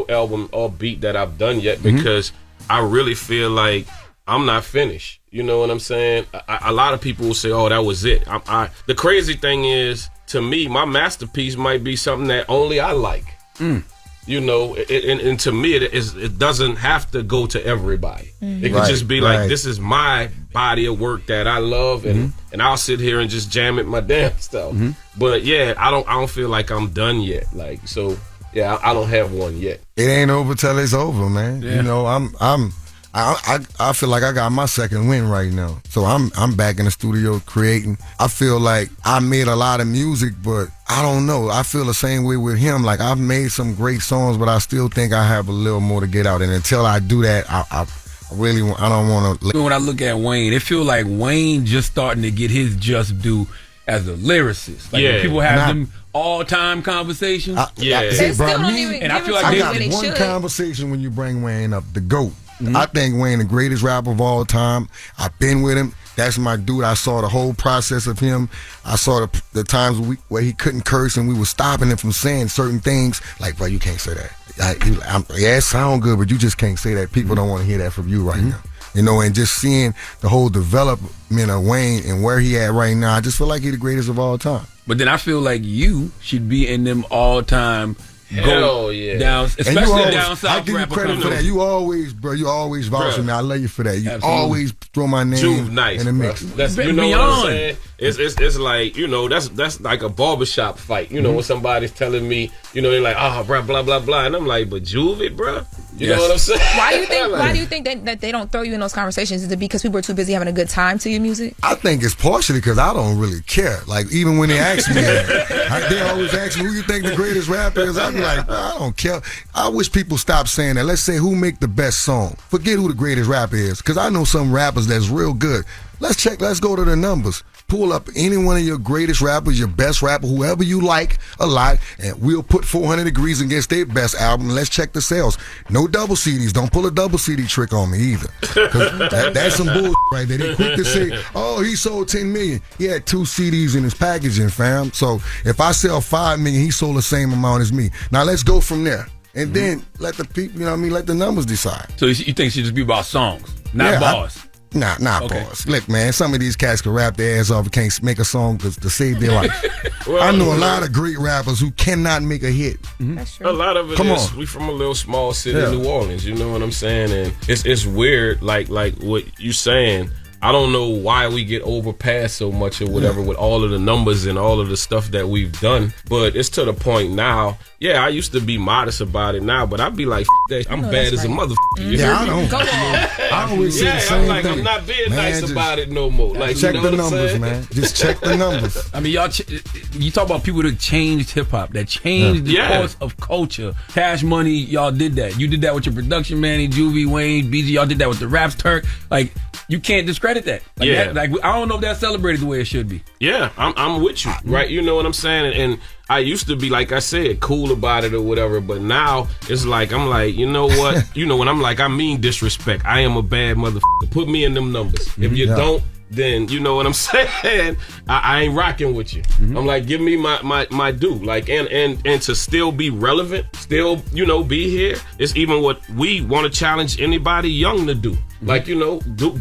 album or beat that I've done yet because I really feel like I'm not finished. You know what I'm saying? A lot of people will say, "Oh, that was it." The crazy thing is, to me, my masterpiece might be something that only I like. And to me, it doesn't have to go to everybody. It could just be like, this is my body of work that I love, and I'll sit here and just jam it my damn self. But yeah, I don't feel like I'm done yet. Like, so yeah, I don't have one yet. It ain't over till it's over, man. Yeah. I feel like I got my second win right now. So I'm back in the studio creating. I feel like I made a lot of music, but I don't know. I feel the same way with him. Like, I've made some great songs, but I still think I have a little more to get out. And until I do that, I don't want to. When I look at Wayne, it feels like Wayne just starting to get his just due as a lyricist. Like, when people have them all-time conversations. I feel like I got one conversation when you bring Wayne up, the GOAT. I think Wayne the greatest rapper of all time. I've been with him. That's my dude. I saw the whole process of him. I saw the times where he couldn't curse and we were stopping him from saying certain things. Like, bro, you can't say that. It sound good, but you just can't say that. People don't want to hear that from you right now. And just seeing the whole development of Wayne and where he at right now, I just feel like he's the greatest of all time. But then I feel like you should be in them all-time Hell yeah. Down, especially down south. I give you credit for that. You always vouch for me. I love you for that. You always throw my name in the mix. That's what I'm saying. It's like, that's like a barbershop fight. When somebody's telling me, they're like, blah blah blah blah, and I'm like, but Juvie, bro. You know what I'm saying? Why do you think that they don't throw you in those conversations? Is it because people are too busy having a good time to your music? I think it's partially because I don't really care. Like, even when they ask me that, they always ask me, who you think the greatest rapper is? I be like, I don't care. I wish people stop saying that. Let's say who make the best song. Forget who the greatest rapper is, because I know some rappers that's real good. Let's go to the numbers. Pull up any one of your greatest rappers, your best rapper, whoever you like a lot, and we'll put 400 Degrees against their best album, and let's check the sales. No double CDs. Don't pull a double CD trick on me either. That's some bullshit right there. They quick to say, he sold 10 million. He had 2 CDs in his packaging, fam. So if I sell 5 million, he sold the same amount as me. Now let's go from there. And then let the people, let the numbers decide. So you think it should just be about songs, not bars? Nah, bars. Look, man, some of these cats can rap their ass off and can't make a song to save their life. I know a lot of great rappers who cannot make a hit. That's true. A lot of it is we from a little small city in New Orleans, you know what I'm saying? And it's weird, like what you saying. I don't know why we get overpassed so much or whatever with all of the numbers and all of the stuff that we've done. But it's to the point now. Yeah, I used to be modest about it now, but I'd be like, that. I'm bad as a motherfucker. I don't. Go on. I always say the same thing. I'm not being nice about it no more. Like, check the numbers, man. Just check the numbers. I mean, you talk about people that changed hip hop, that changed the course of culture. Cash Money, y'all did that. You did that with your production, Mannie, Juvie, Wayne, BG. Y'all did that with the Raps Turk. Like, you can't discredit that. Like, I don't know if that's celebrated the way it should be. Yeah, I'm with you, right? You know what I'm saying? And I used to be, like I said, cool about it or whatever, but now it's like, I'm like, you know what? When I'm like, I mean disrespect. I am a bad motherfucker. Put me in them numbers. If you don't, then you know what I'm saying? I ain't rocking with you. I'm like, give me my due. Like, and to still be relevant, still, be here. It's even what we want to challenge anybody young to do. Like,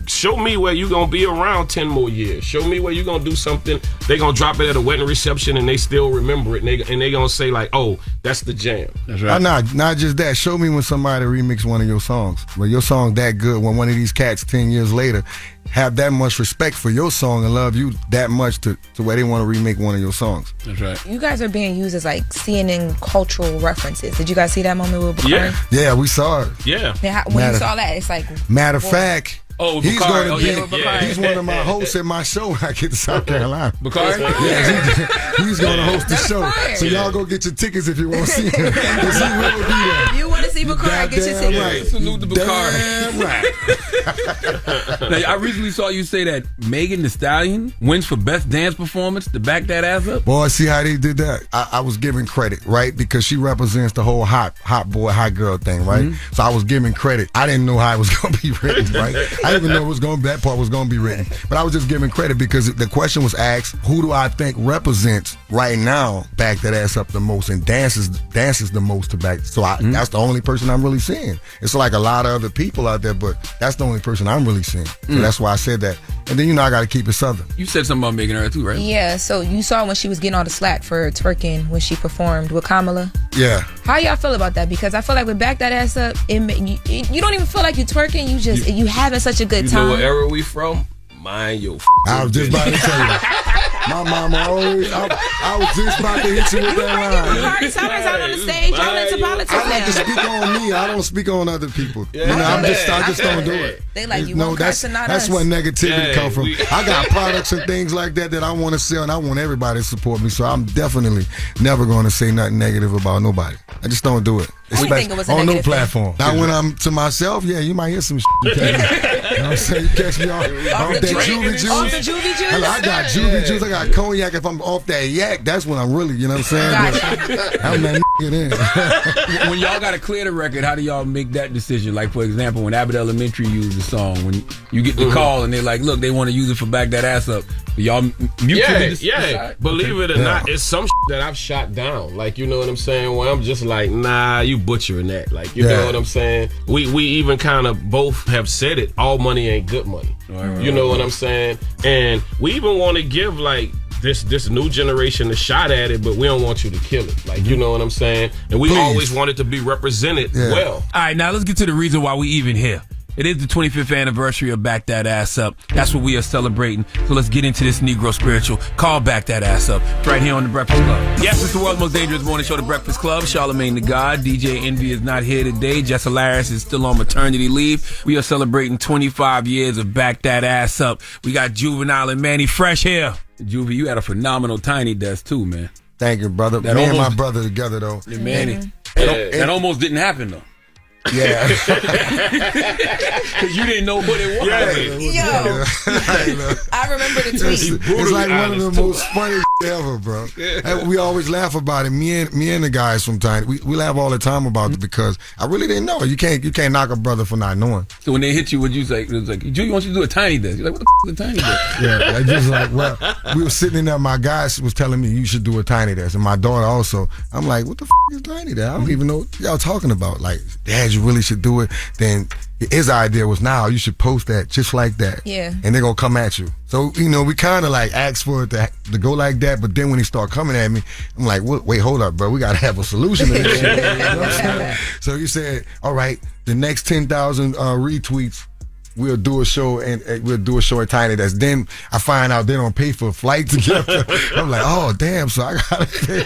show me where you going to be around 10 more years. Show me where you going to do something. They going to drop it at a wedding reception and they still remember it. And they going to say like, oh, that's the jam. That's right. Not just that. Show me when somebody remix one of your songs. When your song that good, when one of these cats 10 years later have that much respect for your song and love you that much to where they want to remake one of your songs. That's right. You guys are being used as like CNN cultural references. Did you guys see that moment with Bakari? Yeah, we saw it. Yeah. When you saw that, it's like... Matter of fact... he's Bakari. going to be. He's one of my hosts at my show when I get to South Carolina. Bakari? Yeah, he's going to host the show. Fire. So y'all go get your tickets if you want to see him. Because he will be there. You want to see Bakari? Get your tickets. Right. Salute to Bakari. Damn right. Now, I recently saw you say that Megan Thee Stallion wins for best dance performance to back that ass up. Boy, see how they did that? I was giving credit, right? Because she represents the whole hot boy, hot girl thing, right? Mm-hmm. So I was giving credit. I didn't know how it was going to be written, right? I didn't even know that part was going to be written. But I was just giving credit because the question was asked, who do I think represents right now back that ass up the most and dances the most to back? So that's the only person I'm really seeing. It's like a lot of other people out there, but that's the only person I'm really seeing. So that's why I said that. And then, I got to keep it southern. You said something about Megan earlier too, right? Yeah, so you saw when she was getting all the slack for twerking when she performed with Kamala. Yeah. How y'all feel about that? Because I feel like with Back That Ass Up, you don't even feel like you twerking. You having such a good time. You know what era we from? Mind your I was just about to tell you. My mama always, I was just about to hit you with that line. You already tell us out on the stage, y'all into politics I like now. to speak on me. I don't speak on other people. I just don't do it. They like you won't cuss and not that's us. where negativity come from. I got products and things like that I want to sell, and I want everybody to support me. So I'm definitely never going to say nothing negative about nobody. I just don't do it. Especially on no platform. Now when I'm to myself, you might hear some shit. You know what I'm saying? You catch me off that Juvie juice. Off the Juvie juice? I got Juvie juice. I got cognac. If I'm off that yak, that's when I'm really, you know what I'm saying? Gotcha. I'm that nigga When y'all got to clear the record, how do y'all make that decision? Like, for example, when Abbott Elementary used the song, when you get the call and they're like, look, they want to use it for Back That Ass Up. Y'all mutually decide? Believe it or not, it's some that I've shot down. Like, you know what I'm saying? Where I'm just like, nah, you butchering that. Like, you know what I'm saying? We even kind of both have said it. All money ain't good money. You know what I'm saying? And we even want to give like this new generation a shot at it, but we don't want you to kill it. Like, you know what I'm saying? And we always want it to be represented well. All right, now let's get to the reason why we even here. It is the 25th anniversary of Back That Ass Up. That's what we are celebrating. So let's get into this Negro spiritual. Call Back That Ass Up. It's right here on The Breakfast Club. Yes, it's the world's most dangerous morning show, The Breakfast Club. Charlamagne the God. DJ Envy is not here today. Jess Hilarious is still on maternity leave. We are celebrating 25 years of Back That Ass Up. We got Juvenile and Mannie fresh here. Juvie, you had a phenomenal tiny desk too, man. Thank you, brother. Me and my brother together, though. Yeah, Mannie. That almost didn't happen, though. Yeah. Because you didn't know what it was. I remember the tweet. It's like one of the most funny ever, bro. We always laugh about it. Me and the guys from Tiny, we laugh all the time about it because I really didn't know. You can't knock a brother for not knowing. So when they hit you, what you say? It was like, Juvie wants you to do a tiny desk. You're like, what the f is a tiny desk? Yeah, I just like, well, we were sitting in there. My guys was telling me you should do a tiny desk, and my daughter also. I'm like, what the f is tiny desk? I don't even know what y'all talking about. Like, Dad, you really should do it. Then his idea was, now you should post that just like that. Yeah. And they're going to come at you. So, we kind of like asked for it to go like that. But then when he started coming at me, I'm like, wait, hold up, bro. We got to have a solution to this shit. You know what I'm saying? So he said, all right, the next 10,000 retweets, we'll do a show at Tiny Desk. Then I find out they don't pay for a flight together. I'm like, oh damn! So I gotta pay.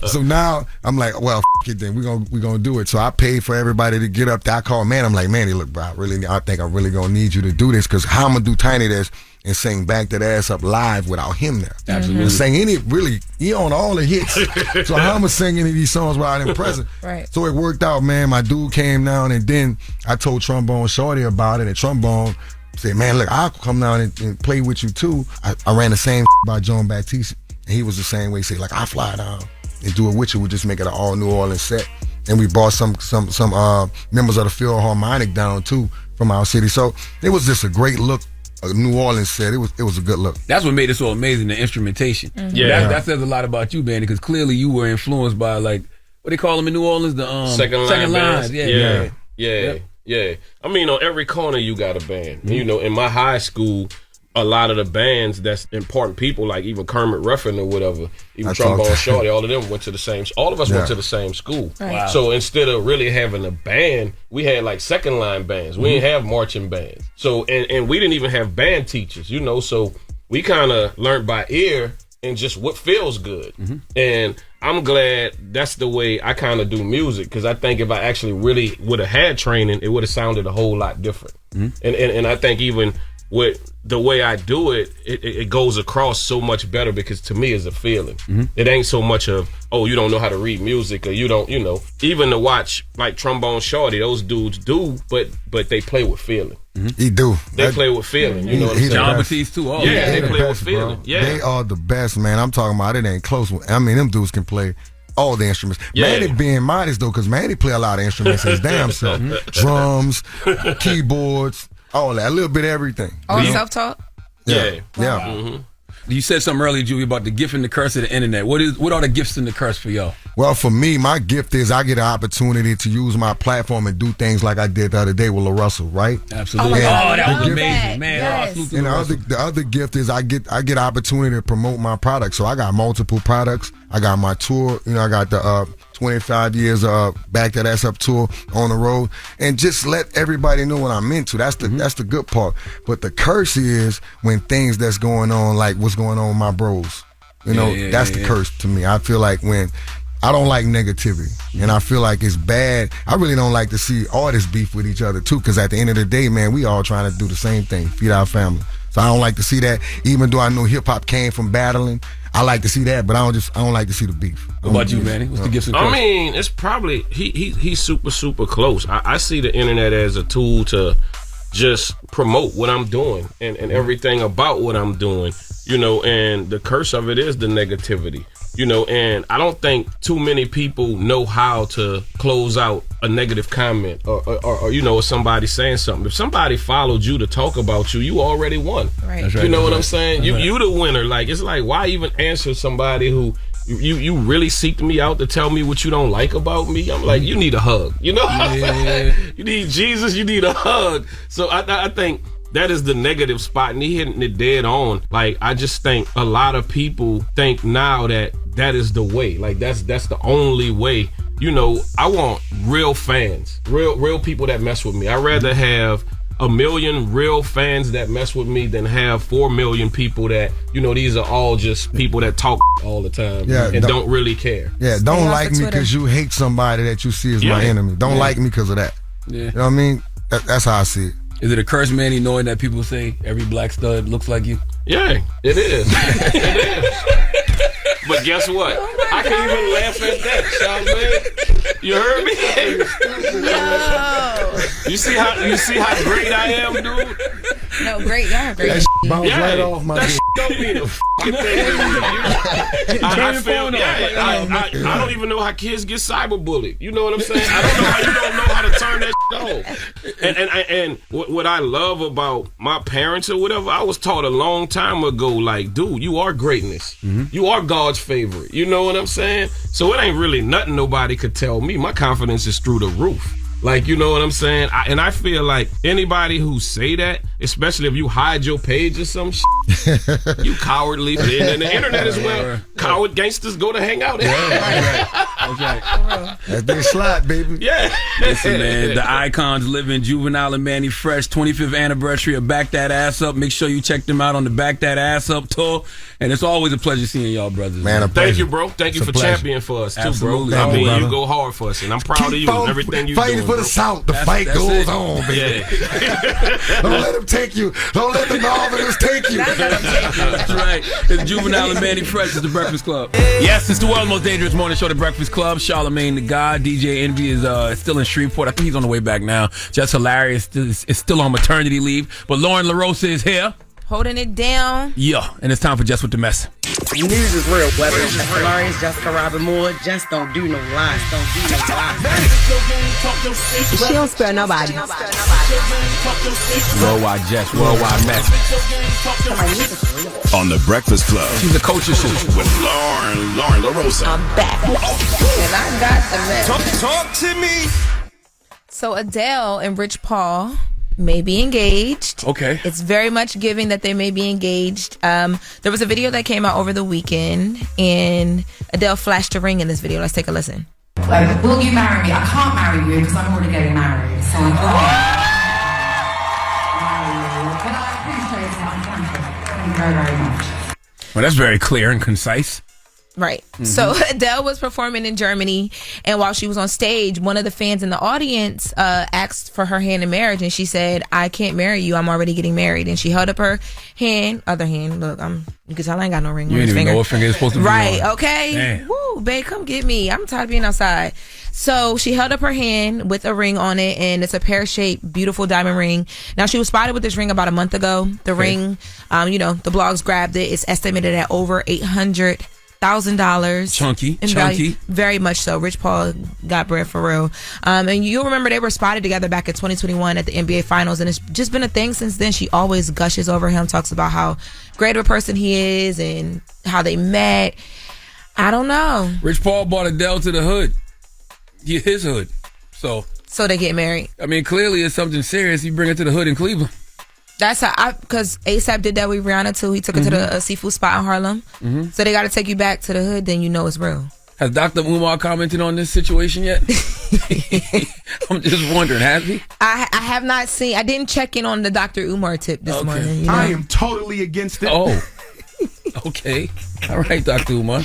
So now I'm like, well, it then. We're gonna do it. So I paid for everybody to get up there. I called I'm like, Mannie, look, bro, I think I'm really gonna need you to do this because how I'm gonna do Tiny Desk and sing Back That Ass Up live without him there. Absolutely. And sing he on all the hits. So how I'm gonna sing any of these songs without him present? Right. So it worked out, man. My dude came down, and then I told Trombone Shorty about it, and Trombone said, man, look, I'll come down and play with you too. I ran the same by John Baptiste, and he was the same way. He said, like, I'll fly down and do it with you. We'll just make it an all New Orleans set. And we brought some members of the Philharmonic down too from our city. So it was just a great look. New Orleans set. It was a good look. That's what made it so amazing, the instrumentation. Mm-hmm. Yeah. That says a lot about you, Mannie, because clearly you were influenced by, like, what they call them in New Orleans? The second line. Yeah. I mean, on every corner you got a band. Mm-hmm. In my high school, a lot of the bands that's important people, like even Kermit Ruffin or whatever, even Trombone Shorty, all of them went to the same. All of us went to the same school. Right. Wow. So instead of really having a band, we had like second line bands. We didn't have marching bands. So and we didn't even have band teachers. So we kind of learned by ear and just what feels good. Mm-hmm. And I'm glad that's the way I kind of do music because I think if I actually really would have had training, it would have sounded a whole lot different. Mm-hmm. And I think even with the way I do it, it goes across so much better because to me it's a feeling. It ain't so much of, oh, you don't know how to read music or you don't, you know. Even to watch like Trombone Shorty, those dudes do, but they play with feeling. He do. They play with feeling. You know what I'm saying? John Batiste too. Oh, yeah, they the play best, with feeling. bro. Yeah, They are the best, man. I'm talking about it ain't close. I mean, them dudes can play all the instruments. Yeah. Mannie being modest though, because Mannie play a lot of instruments his damn self. Drums, keyboards, all that. A little bit of everything. All self-taught? Yeah. You said something earlier, Juvie, about the gift and the curse of the internet. What are the gifts and the curse for y'all? Well, for me, my gift is I get an opportunity to use my platform and do things like I did the other day with LaRussell, right? Absolutely. That was amazing, man. Yes. And the other gift is I get opportunity to promote my product. So I got multiple products. I got my tour. You know, I got the 25 years Back That Ass Up tour on the road, and just let everybody know what I'm into. That's the good part. But the curse is when things that's going on, like what's going on with my bros. You know, that's the curse to me. I feel like when I don't like negativity, and I feel like it's bad. I really don't like to see artists beef with each other too, because at the end of the day, man, we all trying to do the same thing, feed our family. So I don't like to see that. Even though I know hip hop came from battling, I like to see that, but I don't like to see the beef. What about you, Mannie? What's the gifts and curse? I mean, it's probably he's super close. I see the internet as a tool to just promote what I'm doing and everything about what I'm doing, you know, and the curse of it is the negativity, you know, and I don't think too many people know how to close out a negative comment or you know, somebody saying something. If somebody followed you to talk about you, you already won. Right. That's right. You know what I'm saying? You the winner. Like, it's like, why even answer somebody who you really seeked me out to tell me what you don't like about me? I'm like, you need a hug. You know what I'm saying? You need Jesus, you need a hug. So I think that is the negative spot, and he hitting it dead on. Like, I just think a lot of people think now that is the way. Like, that's the only way. You know, I want real fans, real people that mess with me. I'd rather have 1 million real fans that mess with me than have 4 million people that, you know, these are all just people that talk all the time and don't really care. Yeah, don't like me because you hate somebody that you see as my enemy. Don't like me because of that. Yeah. You know what I mean? That's how I see it. Is it a curse, Mannie, knowing that people say every black stud looks like you? Yeah, it is. It is. But guess what? I can't even laugh at that, Charlamagne. You heard me? No. You see how great I am, dude? No, great. Y'all are great. That bounced right off my dick. Don't mean a fucking thing. I don't even know how kids get cyberbullied. You know what I'm saying? I don't know how you don't know how to turn that off. And what I love about my parents or whatever, I was taught a long time ago, like, dude, you are greatness. You are God's favorite. You know what I'm saying? So it ain't really nothing nobody could tell me. My confidence is through the roof. Like, you know what I'm saying? And I feel like anybody who say that, especially if you hide your page or some shit, you cowardly. And the internet as well. Coward gangsters go to hang out. Okay. That's their slot, baby. Yeah. Listen, man, the icons living, Juvenile and Mannie Fresh, 25th anniversary of Back That Ass Up. Make sure you check them out on the Back That Ass Up tour. And it's always a pleasure seeing y'all brothers. Man, thank you, bro. Thank you for championing for us, too, Absolutely. bro. I mean, brother. you go hard for us, and I'm proud of you and everything you fighting doing, for the bro. South. The fight goes on, baby. Don't let them take you. Don't let the Northerners take you. That's right. It's Juvenile and Mannie Fresh. It's the Breakfast Club. Yes, it's the world's most dangerous morning show, the Breakfast Club. Charlamagne the God. DJ Envy is still in Shreveport. I think he's on the way back now. Jess Hilarious is still on maternity leave. But Lauren LaRosa is here. Holding it down. Yeah, and it's time for Jess With The Mess. News is real. Whether it's Jess Hilarious, Jessica Robin Moore, just don't do no lies. Don't do no lies. She don't spare nobody. Worldwide Jess, worldwide Mess. On the Breakfast Club. She's a coach with Lauren LaRosa. I'm back. And I got the mess. Talk to me. So Adele and Rich Paul may be engaged. Okay. It's very much giving that they may be engaged. There was a video that came out over the weekend, and Adele flashed a ring in this video. Let's take a listen. Like, will you marry me? I can't marry you because I'm already getting married. So I can't marry you. But I appreciate it. I'm thankful. Thank you very, very much. Well, that's very clear and concise. Right. So Adele was performing in Germany, and while she was on stage, one of the fans in the audience asked for her hand in marriage, and she said, "I can't marry you. I'm already getting married." And she held up her other hand. Look, you can tell I ain't got no ring on You this didn't even finger. know what finger is supposed to be Right. on. Okay. Damn. Woo, babe, come get me. I'm tired of being outside. So she held up her hand with a ring on it, and it's a pear-shaped, beautiful diamond ring. Now, she was spotted with this ring about a month ago. The ring, the blogs grabbed it. It's estimated at over $800,000. Chunky. Very much so. Rich Paul got bread for real. And you'll remember they were spotted together back in 2021 at the NBA Finals, and it's just been a thing since then. She always gushes over him, talks about how great of a person he is and how they met. I don't know. Rich Paul brought Adele to the hood. His hood. So they get married. I mean, clearly it's something serious. You bring it to the hood in Cleveland. That's how because ASAP did that with Rihanna too. He took her to the seafood spot in Harlem. So they got to take you back to the hood, then you know it's real. Has Dr. Umar commented on this situation yet? I'm just wondering, has he? I have not seen. I didn't check in on the Dr. Umar tip this morning. You know? I am totally against it. Oh. Okay. All right, Dr. Umar.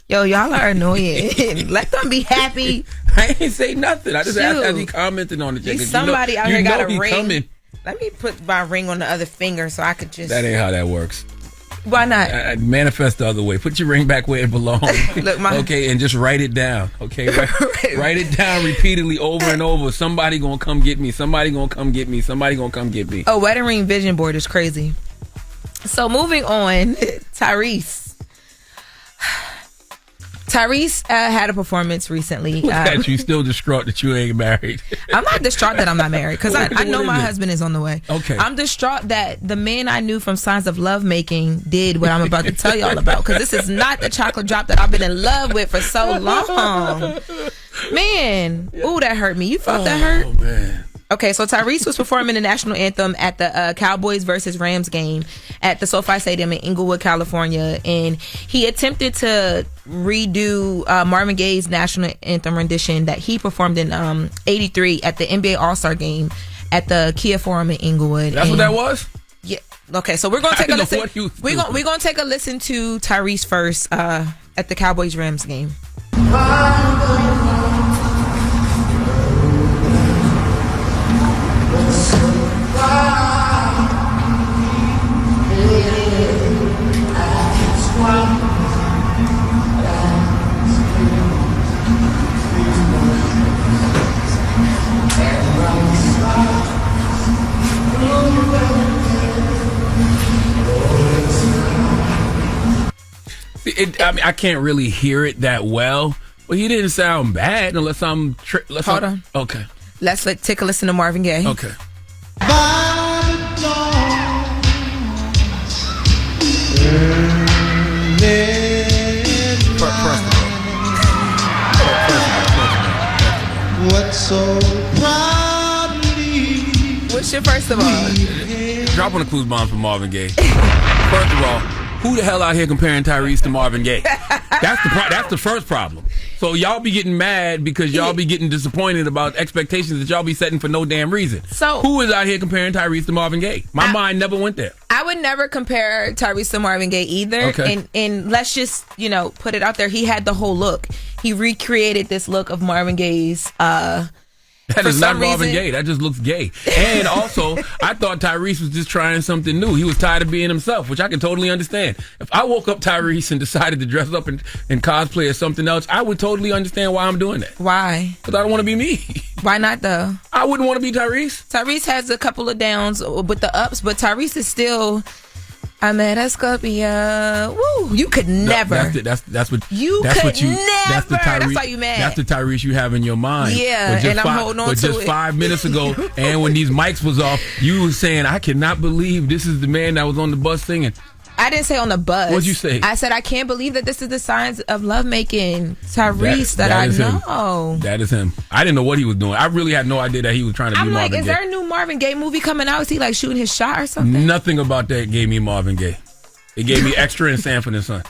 Yo, y'all are annoying. Let them be happy. I ain't say nothing. I just asked has he commented on it. Somebody out here got a ring. Coming. Let me put my ring on the other finger so I could just... That ain't how that works. Why not? Manifest the other way. Put your ring back where it belongs. Look, okay, and just write it down. Okay, write it down repeatedly over and over. Somebody gonna come get me. Somebody gonna come get me. Somebody gonna come get me. A wedding ring vision board is crazy. So moving on, Tyrese had a performance recently. Look at you, still distraught that you ain't married. I'm not distraught that I'm not married because I know my husband is on the way. Okay. I'm distraught that the man I knew from Signs of Love Making did what I'm about to tell y'all about, because this is not the chocolate drop that I've been in love with for so long. Man, ooh, that hurt me. You felt that hurt? Oh, man. Okay, so Tyrese was performing the national anthem at the Cowboys versus Rams game at the SoFi Stadium in Inglewood, California, and he attempted to redo Marvin Gaye's national anthem rendition that he performed in '83 at the NBA All-Star game at the Kia Forum in Inglewood. That's what that was? Yeah. Okay, so we're gonna take a listen. We're gonna take a listen to Tyrese first at the Cowboys Rams game. I can't really hear it that well, but he didn't sound bad unless I'm... Hold on. Okay. Let's take a listen to Marvin Gaye. Okay. What's your first of all? Drop on the clues bomb for Marvin Gaye. First of all, who the hell out here comparing Tyrese to Marvin Gaye? That's the first problem. So y'all be getting mad because y'all be getting disappointed about expectations that y'all be setting for no damn reason. So who is out here comparing Tyrese to Marvin Gaye? My mind never went there. I would never compare Tyrese to Marvin Gaye either. Okay. And let's just, put it out there. He had the whole look. He recreated this look of Marvin Gaye's That is not Marvin Gaye. That just looks gay. And also, I thought Tyrese was just trying something new. He was tired of being himself, which I can totally understand. If I woke up Tyrese and decided to dress up and cosplay as something else, I would totally understand why I'm doing that. Why? Because I don't want to be me. Why not, though? I wouldn't want to be Tyrese. Tyrese has a couple of downs with the ups, but Tyrese is still... I met a Scorpio. Woo! You could never. No, that's what you. Never. That's the Tyrese. That's why you mad. That's the Tyrese you have in your mind. Yeah, and I'm holding on to it. But just 5 minutes ago, and when these mics was off, you was saying, "I cannot believe this is the man that was on the bus singing." I didn't say on the bus. What'd you say? I said I can't believe that this is the signs of lovemaking. Tyrese that I know. Him. That is him. I didn't know what he was doing. I really had no idea that he was trying to be Marvin Gaye. Is there a new Marvin Gaye movie coming out? Is he like shooting his shot or something? Nothing about that gave me Marvin Gaye. It gave me Extra and Sanford and Son.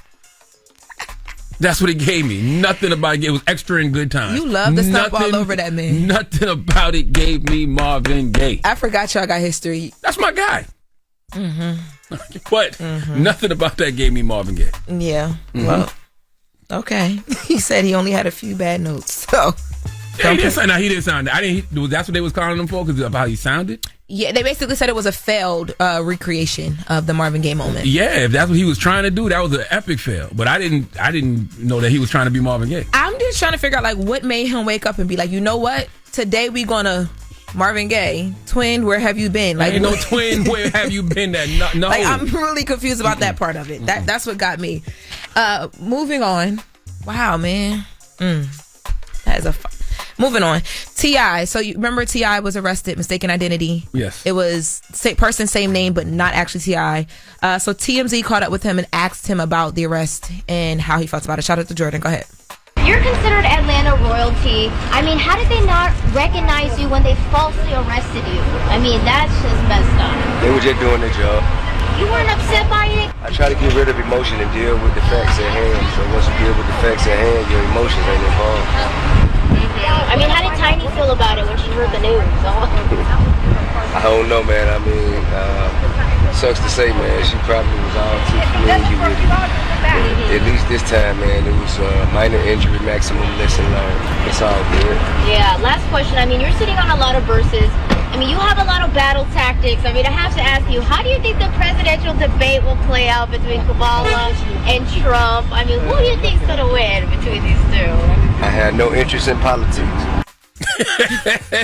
That's what it gave me. Nothing about it. It was Extra and Good Times. You love to stomp all over that man. Nothing about it gave me Marvin Gaye. I forgot y'all got history. That's my guy. Mm-hmm. But nothing about that gave me Marvin Gaye. Yeah. Mm-hmm. Well, Okay. He said he only had a few bad notes. So. Yeah, he didn't sound. That's what they was calling him for because of how he sounded. Yeah, they basically said it was a failed recreation of the Marvin Gaye moment. Yeah, if that's what he was trying to do, that was an epic fail. But I didn't know that he was trying to be Marvin Gaye. I'm just trying to figure out like what made him wake up and be like, you know what? Today we gonna Marvin Gaye, twin, where have you been? Like, ain't no twin, where have you been? That no. Like, I'm really confused about that part of it. That's what got me. Moving on. Wow, man. That is moving on. T.I. So you remember T.I. was arrested, mistaken identity. Yes. It was person, same name, but not actually T.I. So TMZ caught up with him and asked him about the arrest and how he felt about it. Shout out to Jordan. Go ahead. You're considered Atlanta royalty. I mean, how did they not recognize you when they falsely arrested you? I mean, that's just messed up. They were just doing their job. You weren't upset by it? I try to get rid of emotion and deal with the facts at hand. So once you deal with the facts at hand, your emotions ain't involved. I mean, how did Tiny feel about it when she heard the news? I don't know, man. I mean, sucks to say, man. She probably was all too familiar with it. But at least this time, man, it was minor injury, maximum lesson learned. It's all good. Yeah, last question. I mean, you're sitting on a lot of verses. I mean, you have a lot of battle tactics. I mean, I have to ask you, how do you think the presidential debate will play out between Kamala and Trump? I mean, who do you think's going to win between these two? I had no interest in politics.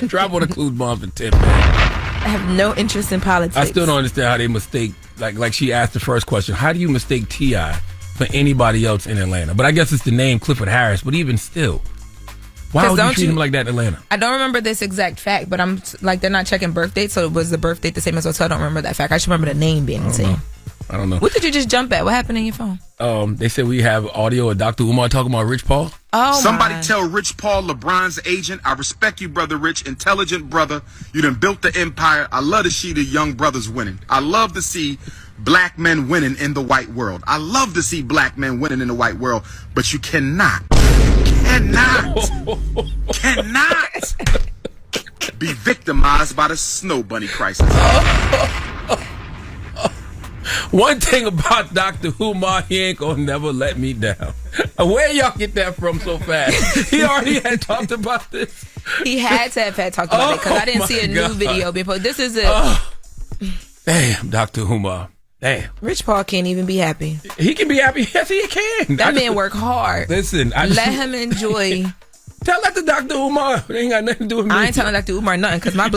Drop on the clues bomb for 10, man. I have no interest in politics. I still don't understand how they mistake, like she asked the first question, how do you mistake T.I. for anybody else in Atlanta? But I guess it's the name Clifford Harris, but even still, why would you treat him like that in Atlanta? I don't remember this exact fact, but I'm like, they're not checking birth dates, so was the birth date the same as well? So I don't remember that fact. I just remember the name being the same. I don't know. What did you just jump at? What happened in your phone? They said we have audio of Dr. Umar talking about Rich Paul. Oh, somebody my. Tell Rich Paul, LeBron's agent, I respect you, brother Rich, intelligent brother. You done built the empire. I love to see the young brothers winning. I love to see black men winning in the white world. I love to see black men winning in the white world, but you cannot be victimized by the snow bunny crisis. One thing about Dr. Umar, he ain't gonna never let me down. Where y'all get that from so fast? He already had talked about this. He had to have talked about it because I didn't see a new video before. This is it. Damn, Dr. Umar. Damn. Rich Paul can't even be happy. He can be happy. Yes, he can. That man work hard. Listen, let him enjoy. Tell that to Dr. Umar. It ain't got nothing to do with me. I ain't telling Dr. Umar nothing because my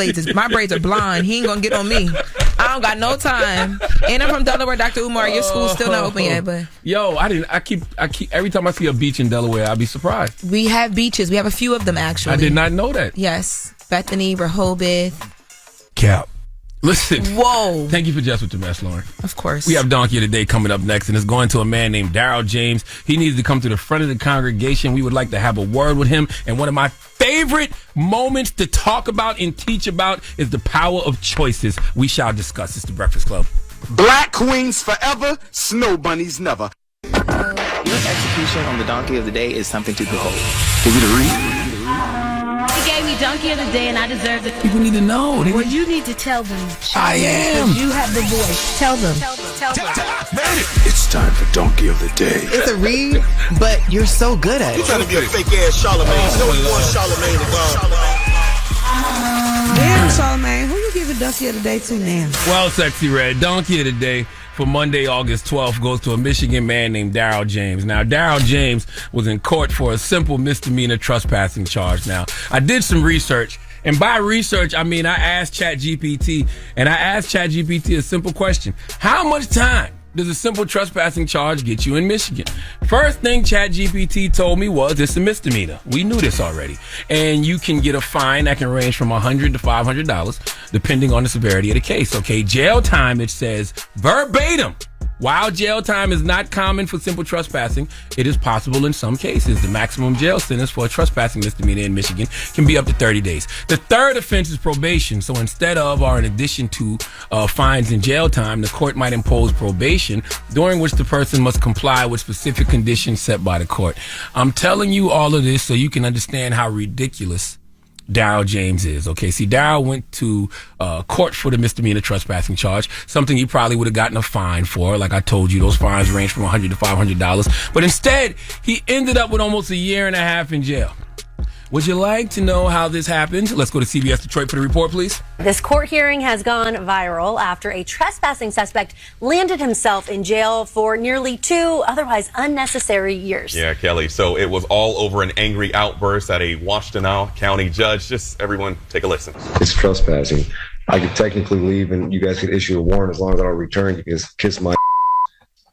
braids are blonde. He ain't gonna get on me. I don't got no time. And I'm from Delaware, Dr. Umar. Your school's still not open yet, but yo, I keep every time I see a beach in Delaware, I'll be surprised. We have beaches. We have a few of them actually. I did not know that. Yes, Bethany, Rehoboth. Cap. Listen. Whoa. Thank you for Jess With The Mess, Lauren. Of course. We have Donkey of the Day coming up next, and it's going to a man named Daryl James. He needs to come to the front of the congregation. We would like to have a word with him. And one of my favorite moments to talk about and teach about is the power of choices. We shall discuss. It's the Breakfast Club. Black queens forever, snow bunnies never. Your execution on the Donkey of the Day is something to behold. Is it a read? He gave me Donkey of the Day, and I deserve it. People need to know. Well, you need to tell them. I am. You have the voice. Tell them. Tell them. It's time for Donkey of the Day. It's a read, but you're so good at it. You're trying to be a fake ass Charlamagne. You know you want Charlamagne to go. Damn, Charlamagne, who you giving Donkey of the Day to now? Well, Sexy Red, Donkey of the Day for Monday, August 12th goes to a Michigan man named Daryl James. Now, Daryl James was in court for a simple misdemeanor trespassing charge. Now, I did some research, and by research, I mean I asked ChatGPT, and I asked ChatGPT a simple question. How much time does a simple trespassing charge get you in Michigan? First thing ChatGPT told me was it's a misdemeanor. We knew this already. And you can get a fine that can range from $100 to $500, depending on the severity of the case. Okay, jail time, it says verbatim. While jail time is not common for simple trespassing, it is possible in some cases. The maximum jail sentence for a trespassing misdemeanor in Michigan can be up to 30 days. The third offense is probation. So instead of or in addition to fines and jail time, the court might impose probation, during which the person must comply with specific conditions set by the court. I'm telling you all of this so you can understand how ridiculous Daryl James is. Okay, see, Daryl went to court for the misdemeanor trespassing charge, something he probably would have gotten a fine for. Like I told you, those fines range from $100 to $500. But instead, he ended up with almost a year and a half in jail. Would you like to know how this happened? Let's go to CBS Detroit for the report, please. This court hearing has gone viral after a trespassing suspect landed himself in jail for nearly 2 otherwise unnecessary years. Yeah, Kelly. So it was all over an angry outburst at a Washtenaw County judge. Just everyone take a listen. It's trespassing. I could technically leave and you guys could issue a warrant as long as I don't return. You can just kiss my.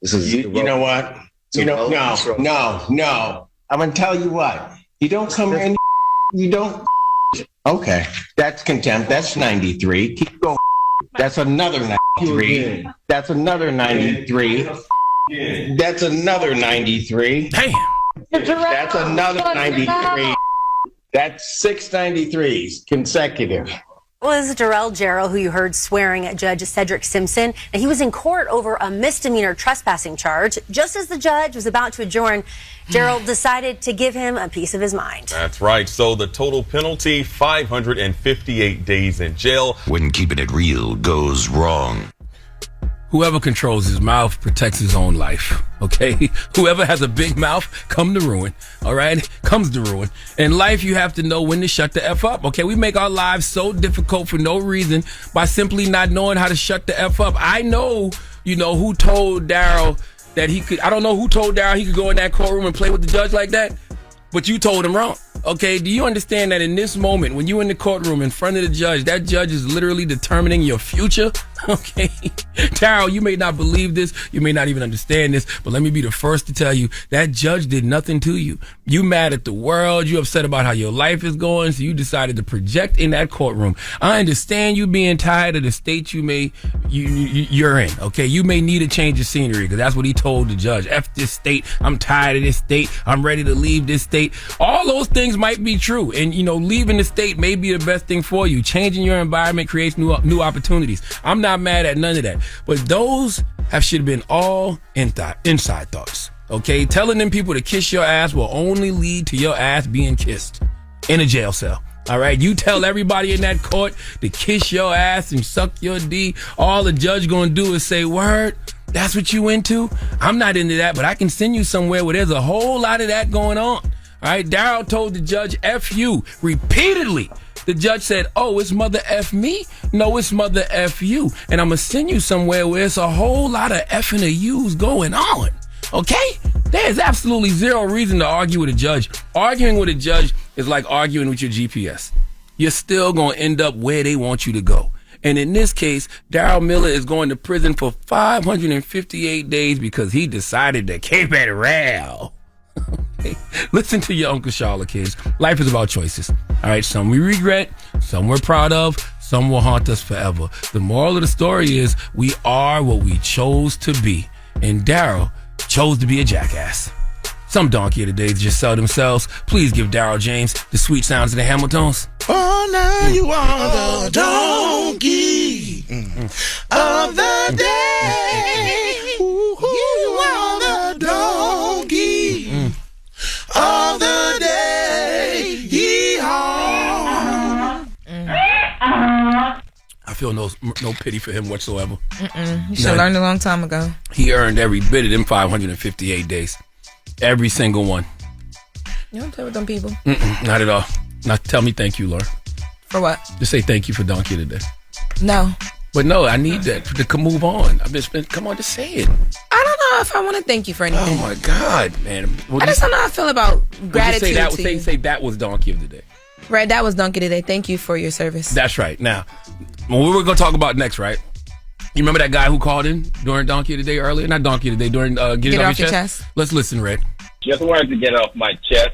This is. You know what? No. I'm going to tell you what. You don't come in. You don't. Okay. That's contempt. That's 93. Keep going. That's another 93. That's another 93. That's another 93. Damn. That's another 93. That's 6 93s consecutive. Was Darrell Jarrell, who you heard swearing at Judge Cedric Simpson, and he was in court over a misdemeanor trespassing charge. Just as the judge was about to adjourn, Jarrell decided to give him a piece of his mind. That's right. So the total penalty, 558 days in jail. When keeping it real goes wrong. Whoever controls his mouth protects his own life, okay? Whoever has a big mouth, come to ruin, all right? Comes to ruin. In life, you have to know when to shut the F up, okay? We make our lives so difficult for no reason by simply not knowing how to shut the F up. I know, who told Daryl that he could, I don't know who told Daryl he could go in that courtroom and play with the judge like that, but you told him wrong. Okay, do you understand that in this moment, when you're in the courtroom in front of the judge, that judge is literally determining your future? Okay, Daryl, you may not believe this, you may not even understand this, but let me be the first to tell you, that judge did nothing to you. You mad at the world, you upset about how your life is going, so you decided to project in that courtroom. I understand you being tired of the state you're in, okay? You may need a change of scenery, because that's what he told the judge. F this state, I'm tired of this state, I'm ready to leave this state. All those things might be true, and leaving the state may be the best thing for you. Changing your environment creates new opportunities. I'm not mad at none of that, but those should have been all inside thoughts. Okay, telling them people to kiss your ass will only lead to your ass being kissed in a jail cell. All right, you tell everybody in that court to kiss your ass and suck your D. All the judge gonna do is say, "Word, that's what you into? I'm not into that, but I can send you somewhere where there's a whole lot of that going on." All right, Daryl told the judge, F you, repeatedly. The judge said, "Oh, it's mother F me? No, it's mother F you. And I'm going to send you somewhere where it's a whole lot of F and a U's going on." Okay? There's absolutely zero reason to argue with a judge. Arguing with a judge is like arguing with your GPS. You're still going to end up where they want you to go. And in this case, Daryl Miller is going to prison for 558 days because he decided to keep it real. Listen to your Uncle Charla, kids. Life is about choices. All right, some we regret, some we're proud of, some will haunt us forever. The moral of the story is we are what we chose to be. And Daryl chose to be a jackass. Some donkey of the days just sell themselves. Please give Daryl James the sweet sounds of the Hamiltons. Oh, now you are the donkey of the day. You are the donkey of the day. Yee-haw. I feel no pity for him whatsoever. You should have learned a long time ago. He earned every bit of them 558 days. Every single one. You don't play with them people. Not at all. Now tell me thank you, Laura. For what? Just say thank you for Donkey today. No. But no, I need that to move on. Come on, just say it. I don't know if I want to thank you for anything. Oh my God, man. I just don't know how I feel about gratitude. Say that was Donkey of the day. Right, that was Donkey today. Thank you for your service. That's right. Now, what we're going to talk about next, right? You remember that guy who called in during Donkey of the Day earlier? Not Donkey of the Day, during Get It Off Your Chest? Let's listen, Red. Just wanted to get off my chest.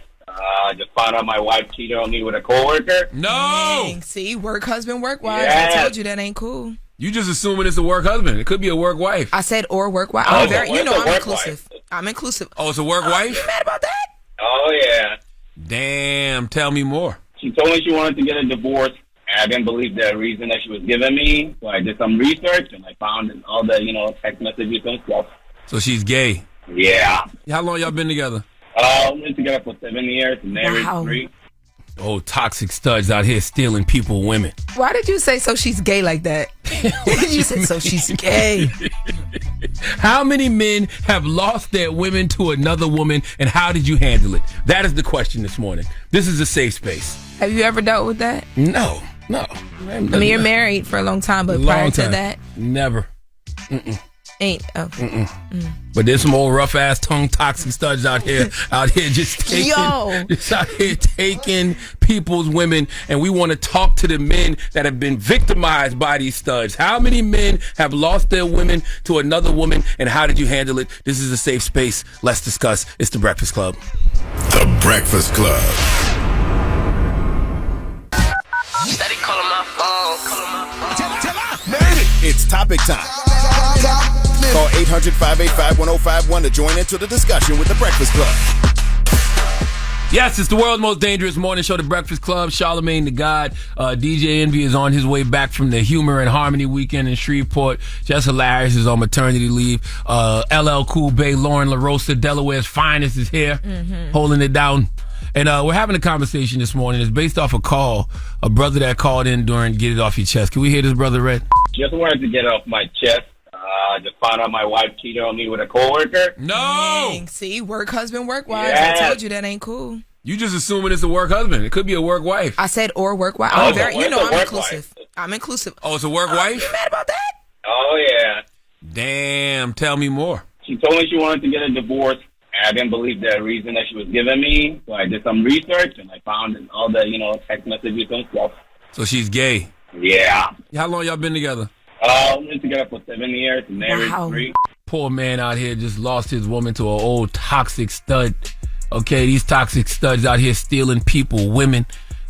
Just found out my wife cheated on me with a coworker. No! Dang, see, work husband, work wife. Yes. I told you that ain't cool. You just assuming it's a work husband. It could be a work wife. I said or work wife. Oh, I'm inclusive. Wife. I'm inclusive. Oh, it's a work wife? You mad about that? Oh, yeah. Damn, tell me more. She told me she wanted to get a divorce. And I didn't believe the reason that she was giving me. So I did some research and I found all the, text messages and stuff. So she's gay? Yeah. How long y'all been together? We've been together for 7 years, married 3. Oh, toxic studs out here stealing people, women. Why did you say so she's gay like that? You said so she's gay. How many men have lost their women to another woman, and how did you handle it? That is the question this morning. This is a safe space. Have you ever dealt with that? No. I mean, you're married for a long time, but prior to that? Never. Mm-mm. Ain't. Okay. But there's some old rough ass tongue toxic studs out here just taking people's women, and we want to talk to the men that have been victimized by these studs. How many men have lost their women to another woman, and how did you handle it? This is a safe space. Let's discuss. It's The Breakfast Club. The Breakfast Club. Steady calling my phone. It's topic time. Call 800-585-1051 to join into the discussion with The Breakfast Club. Yes, it's the world's most dangerous morning show, The Breakfast Club. Charlamagne the God. DJ Envy is on his way back from the Humor and Harmony weekend in Shreveport. Jess Hilarious is on maternity leave. LL Cool Bay, Lauren LaRosa, Delaware's finest, is here, holding it down. And we're having a conversation this morning. It's based off a call, a brother that called in during Get It Off Your Chest. Can we hear this, Brother Red? Just wanted to get it off my chest. Just found out my wife cheated on me with a coworker. No! Dang, see, work husband, work wife. Yes. I told you that ain't cool. You just assuming it's a work husband. It could be a work wife. I said or work wife. Oh, I'm inclusive. Wife. I'm inclusive. Oh, it's a work wife? You mad about that? Oh, yeah. Damn, tell me more. She told me she wanted to get a divorce. I didn't believe the reason that she was giving me. So I did some research, and I found all the, text messages and stuff. So she's gay? Yeah. How long y'all been together? We've been together for 7 years, married 3. Poor man out here just lost his woman to an old toxic stud. Okay, these toxic studs out here stealing people, women.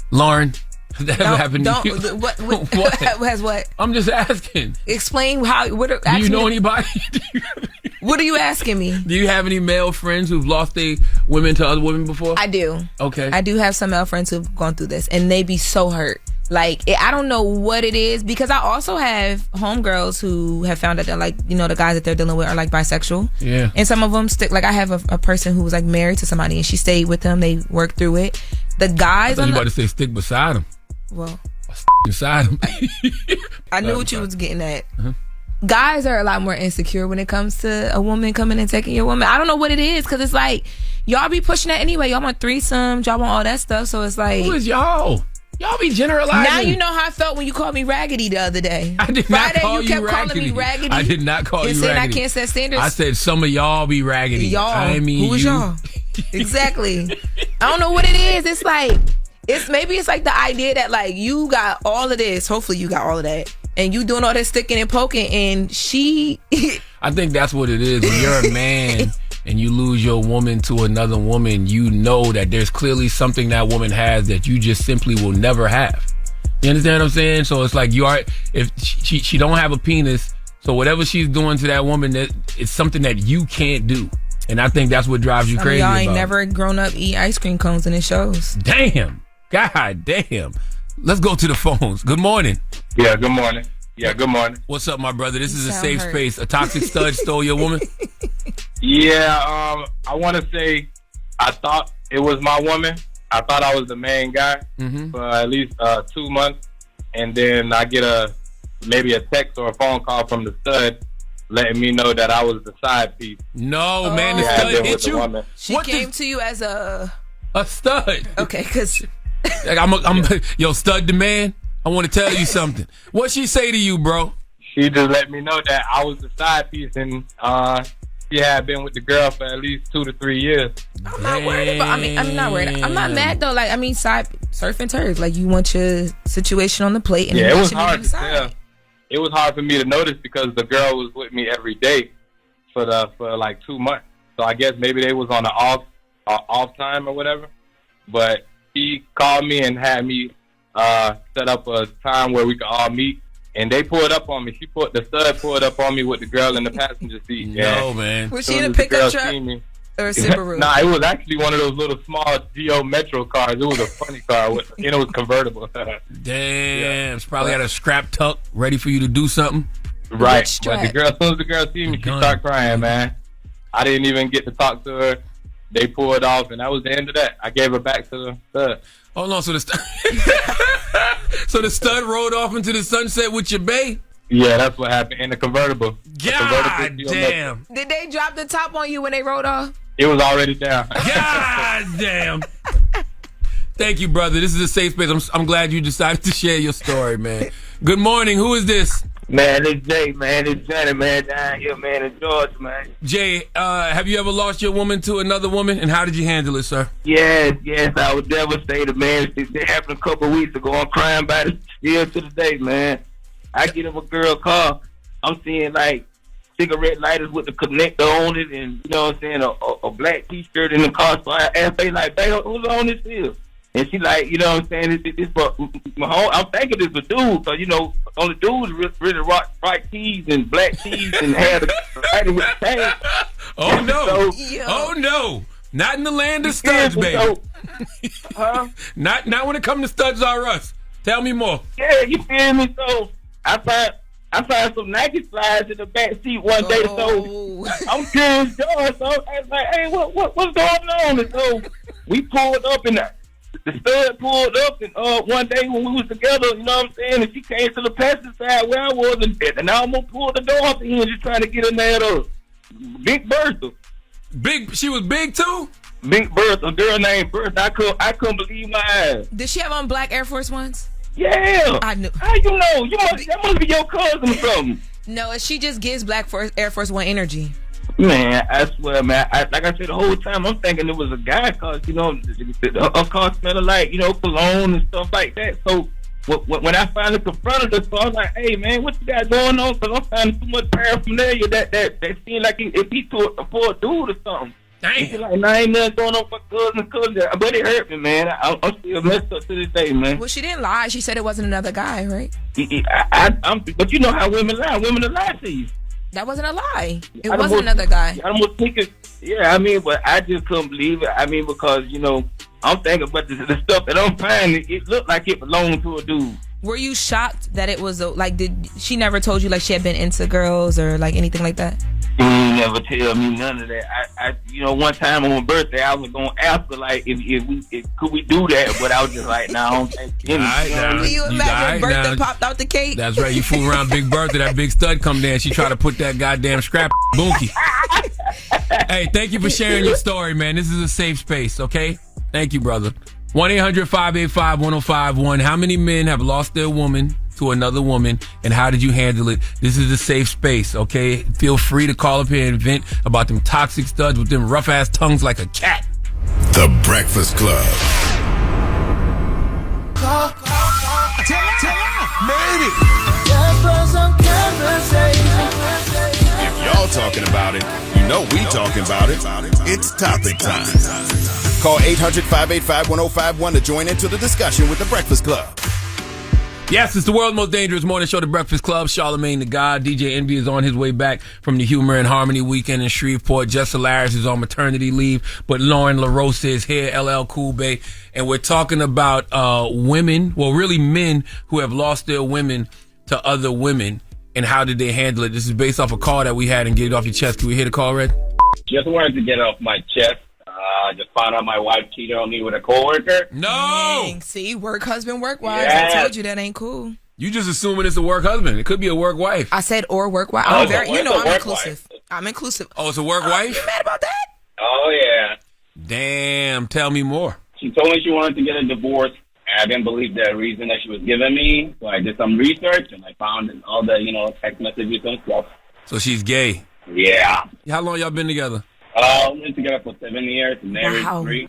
Lauren, that ever happened to you? What? Has what? I'm just asking. Explain how. Do you know anybody? What are you asking me? Do you have any male friends who've lost their women to other women before? I do. Okay. I do have some male friends who've gone through this, and they be so hurt. Like, I don't know what it is, because I also have homegirls who have found out that, like, the guys that they're dealing with are, like, bisexual. Yeah. And some of them stick, like, I have a person who was, like, married to somebody, and she stayed with them. They worked through it. The guys... I thought you about to say stick beside him. Well... Beside him. I knew what you was getting at. Guys are a lot more insecure when it comes to a woman coming and taking your woman. I don't know what it is, because it's like, y'all be pushing that anyway. Y'all want threesomes, y'all want all that stuff, so it's like... Who is y'all? Y'all be generalizing. Now you know how I felt when you called me raggedy the other day. I did not call you kept raggedy. calling me raggedy. I did not call you raggedy. Saying I can't set standards. I said some of y'all be raggedy. Y'all. I mean, who is y'all? Exactly. I don't know what it is. It's like, it's like the idea that, like, you got all of this. Hopefully you got all of that. And you doing all this sticking and poking, and she... I think that's what it is. When you're a man and you lose your woman to another woman, you know that there's clearly something that woman has that you just simply will never have. You understand what I'm saying? So it's like if she don't have a penis, so whatever she's doing to that woman, that it's something that you can't do. And I think that's what drives you crazy. Y'all ain't about never grown up eat ice cream cones, and it shows. Damn. God damn. Let's go to the phones. Good morning. Yeah, good morning. Good morning. What's up, my brother? This is a safe space. A toxic stud stole your woman? Yeah, I want to say I thought it was my woman. I thought I was the main guy for at least 2 months. And then I get maybe a text or a phone call from the stud letting me know that I was the side piece. No, man, the stud hit you? She came to you as a stud. Okay, because... Yo, stud the man, I want to tell you something. What she say to you, bro? She just let me know that I was the side piece, and she had been with the girl for at least 2 to 3 years. I'm not worried about. I'm not worried. I'm not mad though. Like, side surf and turf. Like, you want your situation on the plate, and it was hard to tell. It was hard for me to notice because the girl was with me every day for like 2 months. So I guess maybe they was on an off time or whatever. But she called me and had me set up a time where we could all meet, and they pulled up on me. The stud pulled up on me with the girl in the passenger seat. No, man. Was she in a pickup truck or a Subaru? Nah, it was actually one of those little small Geo Metro cars. It was a funny car, and it was convertible. Damn, it's probably got a scrap tuck ready for you to do something. Right, but as soon as the girl see me, she started crying, man. I didn't even get to talk to her. They pulled off, and that was the end of that. I gave her back to the stud. Hold on, so the stud rode off into the sunset with your bae? Yeah, that's what happened in the convertible. God damn. Did they drop the top on you when they rode off? It was already down. God damn. Thank you, brother. This is a safe space. I'm glad you decided to share your story, man. Good morning. Who is this? Man, it's Jay, man. It's Johnny, man, down here, man, in Georgia, man. Jay, have you ever lost your woman to another woman, and how did you handle it, sir? Yes, I was devastated, man. It happened a couple of weeks ago. I'm crying about it still to the day, man. I get in a girl car. I'm seeing, like, cigarette lighters with the connector on it and, you know what I'm saying, a black T-shirt in the car. So I asked her, like, babe, who's on this here? And she like, you know what I'm saying, it's for my home. I'm thinking it's a dude, so, you know, only dudes really rock tees and black tees and had a lighter with the chain. Oh, no. So, oh, no. Not in the land of studs, baby. So, huh? Not when it comes to Studs R Us. Tell me more. Yeah, you feel me? So I found some Nike slides in the back seat one day. So I'm curious, so I was like, hey, what's going on? And so we pulled up, and the stud pulled up, and one day when we was together, you know what I'm saying, and she came to the passenger side where I was, and I almost pulled the door off the hinge just trying to get in there. Big Bertha. She was big too? Big Bertha, a girl named Bertha. I couldn't believe my eyes. Did she have on black Air Force Ones? Yeah. I knew. How you know? That must be your cousin or something. No, she just gives black Air Force One energy. Man, I swear, man. Like I said, the whole time I'm thinking it was a guy, cause you know her car smelled like, you know, cologne and stuff like that. So when I finally confronted her, so I was like, "Hey, man, what you got going on?" Cause I'm finding too much paraphernalia that seemed like if he for a dude or something. Damn. Like, nah, ain't nothing going on for cousin, but it hurt me, man. I'm still messed up to this day, man. Well, she didn't lie. She said it wasn't another guy, right? But you know how women lie. Women will lie to you. That wasn't a lie. It wasn't another guy. I'm thinking, yeah, I mean, but I just couldn't believe it. I mean, because, you know, I'm thinking about the stuff that I'm finding. It looked like it belonged to a dude. Were you shocked that it was, like, did she never told you, like, she had been into girls or, like, anything like that? She never tell me none of that. I you know, one time on my birthday, I was gonna ask her, like, if could we do that, but I was just like, no, I don't think. Can you imagine Bertha popped out the cake? That's right. You fool around Big Bertha, that big stud come there, and she try to put that goddamn scrap boonky. Hey, thank you for sharing your story, man. This is a safe space, okay? Thank you, brother. 1-800-585-1051. How many men have lost their woman to another woman, and how did you handle it? This is a safe space, okay? Feel free to call up here and vent about them toxic studs with them rough-ass tongues like a cat. The Breakfast Club. If y'all talking about it, you know we talking about it. It's topic time. Call 800-585-1051 to join into the discussion with The Breakfast Club. Yes, it's the world's most dangerous morning show, The Breakfast Club. Charlamagne the God. DJ Envy is on his way back from the Humor and Harmony weekend in Shreveport. Jess Hilarious is on maternity leave, but Lauren LaRosa is here, LL Cool Bay. And we're talking about women, well, really men who have lost their women to other women, and how did they handle it? This is based off a call that we had, and get it off your chest. Can we hear the call, Red? Just wanted to get it off my chest. Just found out my wife cheated on me with a coworker. No! Dang, see, work husband, work wife. Yes. I told you that ain't cool. You just assuming it's a work husband. It could be a work wife. I said or work wife. Oh, I'm inclusive. Wife. I'm inclusive. Oh, it's a work wife? You mad about that? Oh, yeah. Damn, tell me more. She told me she wanted to get a divorce. I didn't believe the reason that she was giving me. So I did some research, and I found all the, text messages and stuff. So she's gay? Yeah. How long y'all been together? We've been together for 7 years, married 3.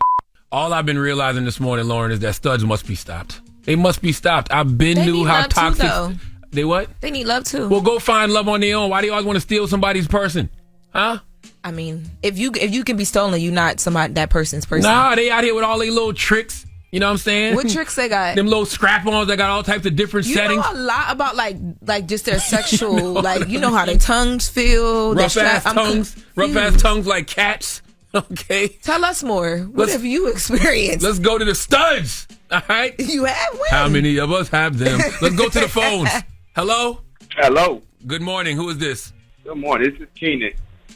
All I've been realizing this morning, Lauren, is that studs must be stopped. They must be stopped. I've been knew how toxic. They what? They need love too. Well, go find love on their own. Why do you always want to steal somebody's person? Huh? I mean, if you can be stolen, you're not that person's person. Nah, they out here with all their little tricks. You know what I'm saying? What tricks they got? Them little scrap-ons that got all types of different settings. You know a lot about like just their sexual, like, you know how their tongues feel. Rough-ass tongues. Rough-ass tongues like cats. Okay. Tell us more. What have you experienced? Let's go to the studs. All right. You have one? How many of us have them? Let's go to the phones. Hello? Hello. Good morning. Who is this? Good morning. This is Keenan.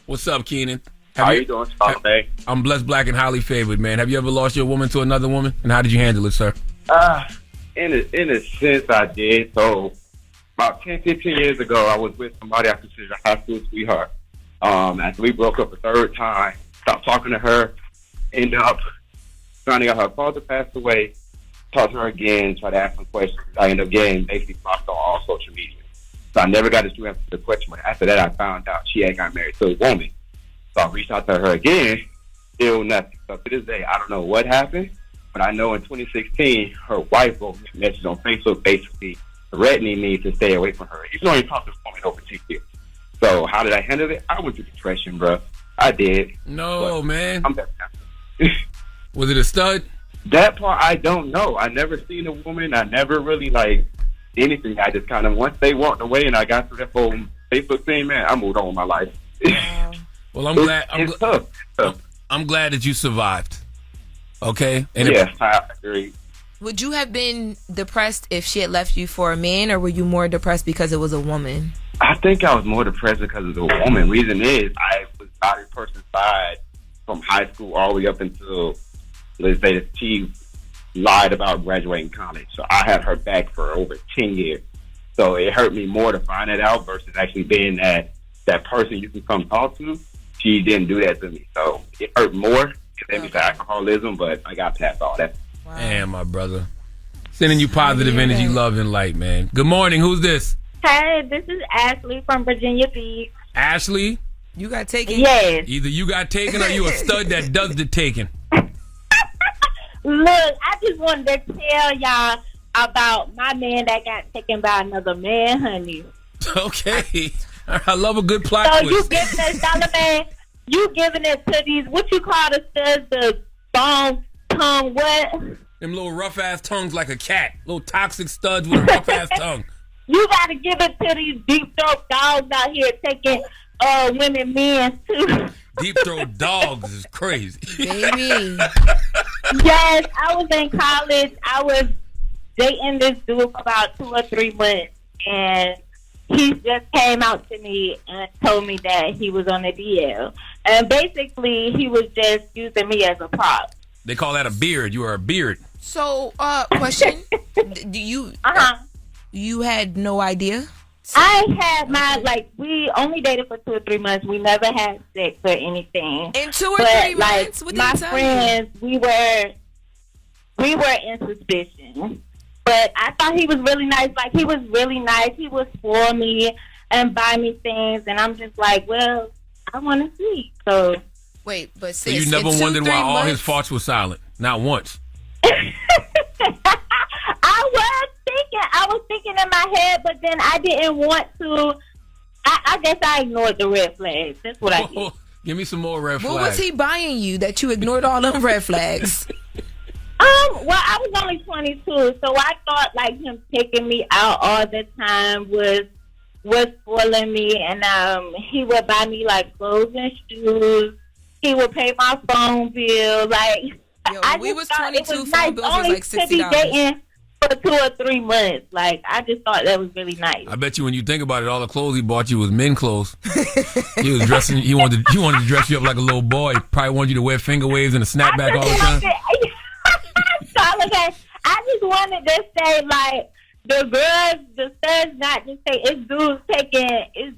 What's up, Keenan? How you doing, Charlamagne? I'm blessed, black, and highly favored, man. Have you ever lost your woman to another woman? And how did you handle it, sir? In a sense, I did. So about 10, 15 years ago, I was with somebody I considered a high school sweetheart. After we broke up a third time, stopped talking to her, ended up finding out her father passed away, talked to her again, tried to ask some questions. I ended up getting basically blocked on all social media. So I never got a true answer to the question. But after that, I found out she had got married to a woman. So I reached out to her again, still nothing. So to this day, I don't know what happened, but I know in 2016, her wife wrote me a message on Facebook basically threatening me to stay away from her. Even though he talked to this woman over 2 years. So how did I handle it? I went through depression, bro. I did. No, man. I'm better now. Was it a stud? That part, I don't know. I never seen a woman. I never really, like, anything. I just kind of, once they walked away and I got through that whole Facebook thing, man, I moved on with my life. Well, I'm glad. It's tough. I'm glad that you survived. Okay? And yes, I agree. Would you have been depressed if she had left you for a man, or were you more depressed because it was a woman? I think I was more depressed because of the woman. Reason is, I was by this person's side from high school all the way up until, let's say, that she lied about graduating college. So I had her back for over 10 years. So it hurt me more to find it out versus actually being that person you can come talk to. She didn't do that to me. So it hurt more. It led me to alcoholism, but I got past all that. Wow. Damn, my brother. Sending you positive energy, love, and light, man. Good morning. Who's this? Hey, this is Ashley from Virginia Beach. Ashley? You got taken? Yes. Either you got taken or you a stud that does the taking. Look, I just wanted to tell y'all about my man that got taken by another man, honey. Okay. I love a good plot so twist. You giving it, Charlamagne? You giving it to these, what you call the studs, the bone tongue, what? Them little rough-ass tongues like a cat. Little toxic studs with a rough-ass tongue. You got to give it to these deep-throat dogs out here taking women men, too. Deep-throat dogs is crazy. Baby. Yes, I was in college. I was dating this dude for about 2 or 3 months, and he just came out to me and told me that he was on the DL. And basically, he was just using me as a prop. They call that a beard. You are a beard. So, question. Do you... You had no idea? I had we only dated for 2 or 3 months. We never had sex or anything. In 2 or 3 months? What my friends, we were in suspicion. But I thought he was really nice. Like, he was really nice. He would spoil me and buy me things. And I'm just like, well, I want to see. So... Wait, but so you never wondered why all his farts were silent? Not once. I was thinking in my head, but then I didn't want to. I guess I ignored the red flags. That's what I did. Give me some more red flags. What was he buying you that you ignored all them red flags? Well, I was only 22, so I thought like him taking me out all the time was spoiling me, and he would buy me like clothes and shoes. He would pay my phone bill. Like, yo, I we was thought 22. it was phone nice bills only was like $60. to be dating for 2 or 3 months. Like, I just thought that was really nice. I bet you when you think about it, all the clothes he bought you was men clothes. He was dressing. He wanted to dress you up like a little boy. He probably wanted you to wear finger waves and a snapback all the time. I just wanted to say, like, the girls, the studs, not just say it's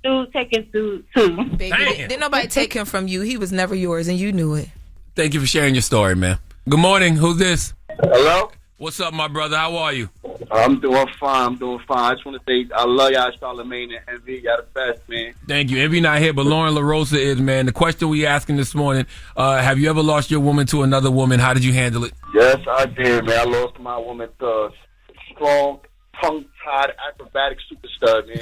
dudes taking dudes too. Baby, didn't nobody take him from you. He was never yours, and you knew it. Thank you for sharing your story, man. Good morning. Who's this? Hello? What's up, my brother? How are you? I'm doing fine. I just want to say I love y'all, Charlamagne and Envy. Y'all the best, man. Thank you. Envy not here, but Lauren LaRosa is, man. The question we asking this morning, have you ever lost your woman to another woman? How did you handle it? Yes, I did, man. I lost my woman to a strong, tongue-tied, acrobatic superstar, man.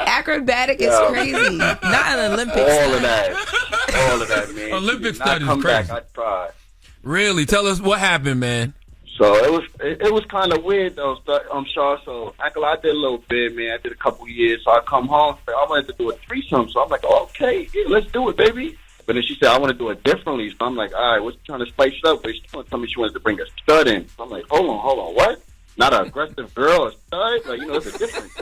Acrobatic is crazy. Not an Olympic All of that, man. Olympic stud is crazy. Back, I tried. Really? Tell us what happened, man. So it was kind of weird though, I'm sure. So I did a little bit, man. I did a couple years. So I come home, I wanted to do a threesome. So I'm like, okay, yeah, let's do it, baby. But then she said I want to do it differently. So I'm like, all right, what's trying to spice it up? But she told me she wanted to bring a stud in. So I'm like, hold on, what? Not an aggressive girl, a stud? Like, it's a difference.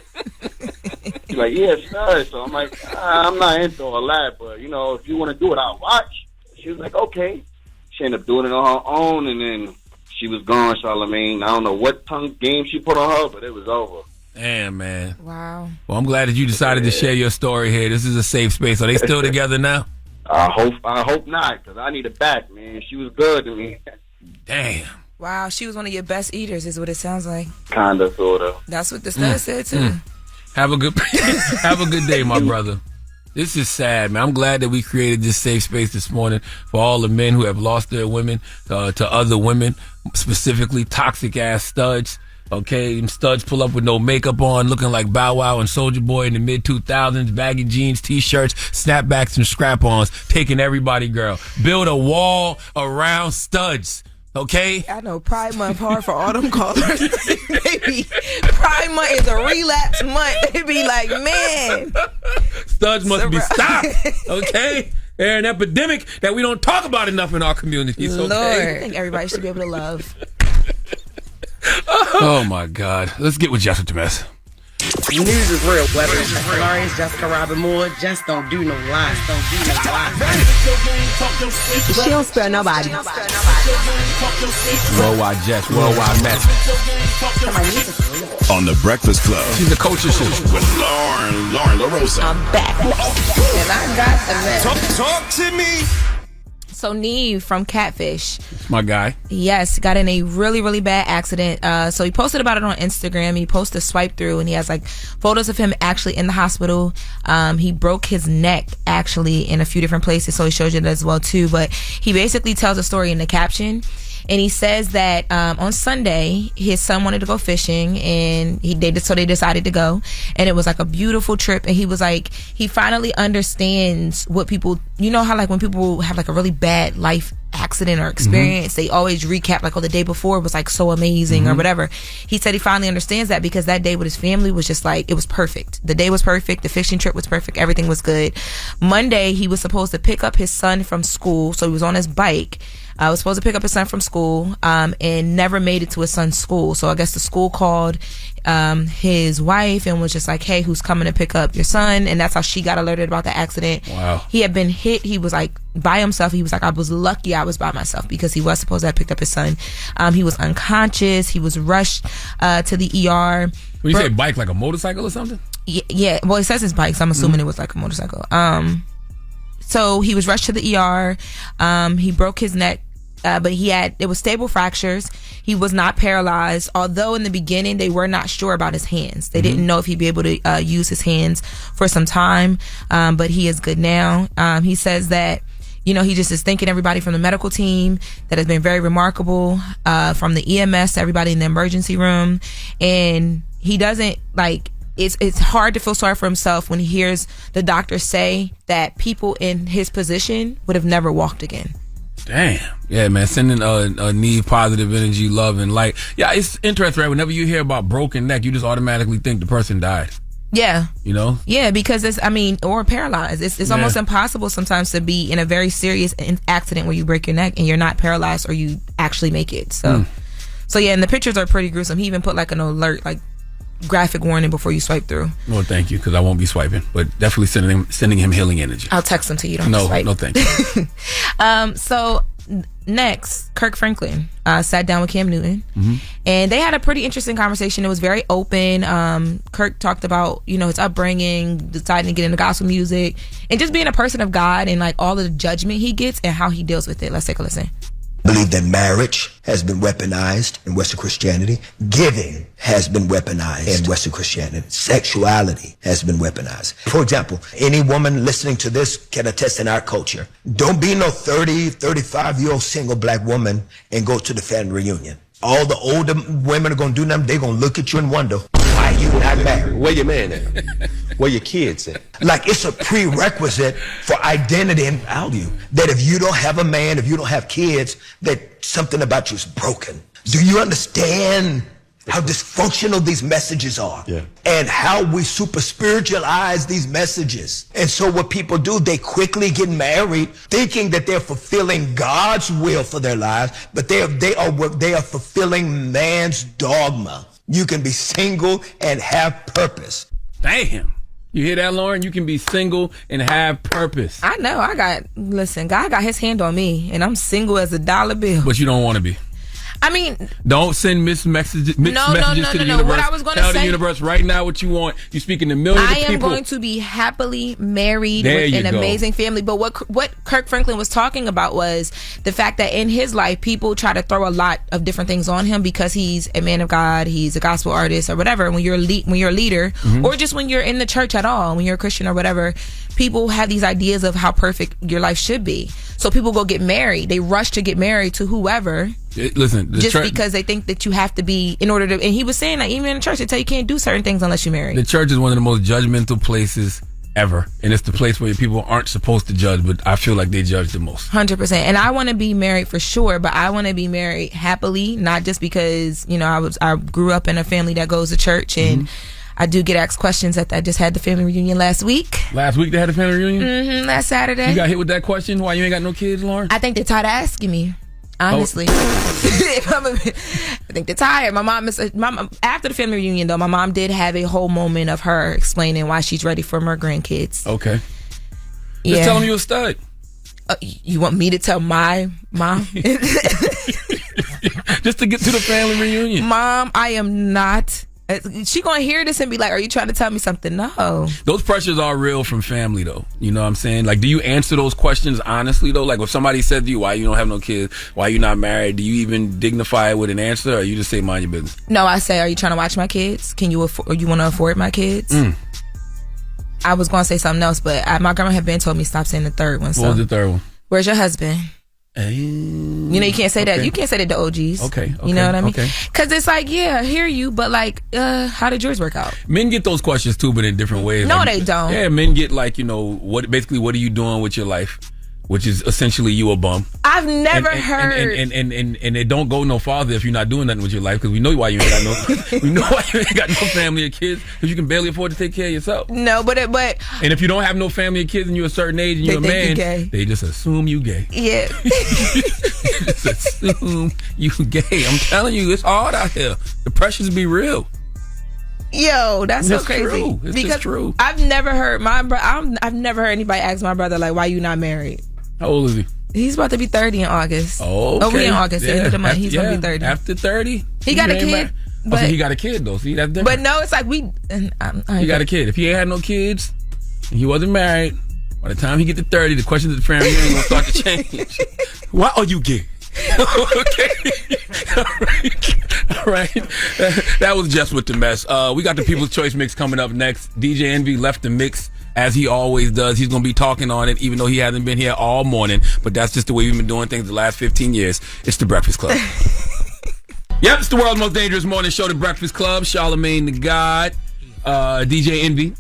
She's like, yeah, stud. So I'm like, I'm not into all that, but you know, if you want to do it, I'll watch. She was like, okay. She ended up doing it on her own, and then she was gone, Charlamagne. I don't know what tongue game she put on her, but it was over. Damn, man. Wow. Well, I'm glad that you decided to share your story here. This is a safe space. Are they still together now? I hope not, because I need it back, man. She was good to me. Damn. Wow, she was one of your best eaters, is what it sounds like. Kinda, sorta. That's what the stud said too. Have a good day, my brother. This is sad, man. I'm glad that we created this safe space this morning for all the men who have lost their women to other women, specifically toxic ass studs. Okay, them studs pull up with no makeup on, looking like Bow Wow and Soulja Boy in the mid-2000s, baggy jeans, t-shirts, snapbacks, and strap-ons, taking everybody, girl. Build a wall around studs, okay? I know Pride Month hard for all them callers. Baby, Pride Month is a relapse month. They be like, man. Studs must be stopped, okay? They're an epidemic that we don't talk about enough in our communities, okay? Lord. I think everybody should be able to love. Oh my God. Let's get with Jess With The Mess. News is real. Whether it's Jess Hilarious, Jessica Robin Moore, just don't do no lies. She don't spare nobody. Worldwide Jess, worldwide Mess. On The Breakfast Club. She's a culture shift. With Lauren LaRosa. I'm back. And I got the mess. Talk to me. So Neve from Catfish. My guy. Yes, got in a really, really bad accident. So he posted about it on Instagram. He posted a swipe through and he has like photos of him actually in the hospital. He broke his neck actually in a few different places. So he shows you that as well too. But he basically tells a story in the caption. And he says that on Sunday, his son wanted to go fishing, and they decided to go. And it was like a beautiful trip. And he was like, he finally understands what people, you know how like when people have like a really bad life accident or experience, they always recap like, oh, the day before was like so amazing or whatever. He said he finally understands that because that day with his family was just like, it was perfect. The day was perfect. The fishing trip was perfect. Everything was good. Monday, he was supposed to pick up his son from school. So he was on his bike. Was supposed to pick up his son from school and never made it to his son's school. So I guess the school called his wife and was just like, hey, who's coming to pick up your son? And that's how she got alerted about the accident. Wow. He had been hit. He was like by himself. He was like, I was lucky I was by myself because he was supposed to have picked up his son. He was unconscious. He was rushed to the ER. When you say bike, like a motorcycle or something? Yeah. Well, it says his bike, so I'm assuming it was like a motorcycle. So he was rushed to the ER. He broke his neck. But it was stable fractures. He was not paralyzed, although in the beginning they were not sure about his hands. They didn't know if he'd be able to use his hands for some time, but he is good now. He says that, you know, he just is thanking everybody from the medical team that has been very remarkable, from the EMS to everybody in the emergency room. And he doesn't like, it's hard to feel sorry for himself when he hears the doctor say that people in his position would have never walked again. Damn. Yeah, man. Sending a need positive energy, love, and light. Yeah, it's interesting, right? Whenever you hear about broken neck, you just automatically think the person died. Yeah. You know? Yeah, because or paralyzed. It's almost impossible sometimes to be in a very serious accident where you break your neck and you're not paralyzed or you actually make it. So yeah, and the pictures are pretty gruesome. He even put like an alert, like graphic warning before you swipe through. Well, thank you, because I won't be swiping, but definitely sending him healing energy. I'll text him to you. No, thank you. So next, Kirk Franklin sat down with Cam Newton, and they had a pretty interesting conversation. It was very open. Kirk talked about, you know, his upbringing, deciding to get into gospel music, and just being a person of God and like all of the judgment he gets and how he deals with it. Let's take a listen. Believe that marriage has been weaponized in Western Christianity. Giving has been weaponized in Western Christianity. Sexuality has been weaponized. For example, any woman listening to this can attest in our culture. Don't be no 30, 35-year-old single black woman and go to the family reunion. All the older women are going to do them. They're going to look at you and wonder, why you not married? Where your man at? Where your kids at? Like, it's a prerequisite for identity and value. That if you don't have a man, if you don't have kids, that something about you is broken. Do you understand how dysfunctional these messages are? Yeah. And how we super spiritualize these messages. And so what people do, they quickly get married thinking that they're fulfilling God's will for their lives, but they are fulfilling man's dogma. You can be single and have purpose. Damn. You hear that, Lauren? You can be single and have purpose. I know. God got his hand on me, and I'm single as a dollar bill. But you don't want to be. I mean, don't send mixed messages to the universe. What I was going to Tell say, the universe right now what you want. You're speaking to millions of people. I am going to be happily married with an amazing family. But what Kirk Franklin was talking about was the fact that in his life, people try to throw a lot of different things on him because he's a man of God, he's a gospel artist or whatever. When you're a leader, or just when you're in the church at all, when you're a Christian or whatever, people have these ideas of how perfect your life should be. So people go get married. They rush to get married to whoever. Because they think that you have to be in order to. And he was saying that even in the church, they tell you can't do certain things unless you're married. The church is one of the most judgmental places ever, and it's the place where people aren't supposed to judge, but I feel like they judge the most. 100%. And I want to be married for sure, but I want to be married happily, not just because I grew up in a family that goes to church and. I do get asked questions. I just had the family reunion last week. Last week they had a family reunion? Last Saturday. You got hit with that question? Why you ain't got no kids, Lauren? I think they're tired of asking me. Honestly. I think they're tired. My mom after the family reunion though, my mom did have a whole moment of her explaining why she's ready for her grandkids. Okay. Just tell them you a stud. You want me to tell my mom? Just to get to the family reunion. Mom, I am not. She gonna hear this and be like, are you trying to tell me something? No. Those pressures are real from family though. You know what I'm saying? Like, do you answer those questions honestly though? Like, if somebody said to you, why you don't have no kids, why you not married, do you even dignify it with an answer, or you just say mind your business? No, I say, are you trying to watch my kids? Can you afford, you want to afford my kids? I was gonna say something else, but my grandma had been told me stop saying the third one. What was the third one? Where's your husband? You can't say that. You can't say that to OGs. Okay. You know what I mean? Because it's like, yeah, I hear you, but like, how did yours work out? Men get those questions too, but in different ways. No, like, they don't. Yeah, men get like, what are you doing with your life? Which is essentially you a bum. I've never heard. And it don't go no farther if you're not doing nothing with your life, because we know why you ain't got no family or kids, because you can barely afford to take care of yourself. No, but and if you don't have no family or kids and you're a certain age and you're a man, they just assume you gay. Yeah. Just assume you gay. I'm telling you, it's hard out here. The pressures be real. Yo, that's so crazy. True. It's just true. I've never heard I've never heard anybody ask my brother like, why you not married? How old is he? He's about to be 30 in August. Oh, okay. We in August. Yeah. End of the month. He's gonna be 30. After 30, he got a kid. But he got a kid though. See, that's different. But no, it's like he got a kid. If he ain't had no kids and he wasn't married, by the time he get to 30, the questions of the family ain't gonna start to change. Why are you gay? Okay. All right. That was Jess with the Mess. We got the People's Choice Mix coming up next. DJ Envy left the mix as he always does. He's going to be talking on it, even though he hasn't been here all morning. But that's just the way we've been doing things the last 15 years. It's The Breakfast Club. Yep, it's the world's most dangerous morning show, The Breakfast Club. Charlamagne the God. DJ Envy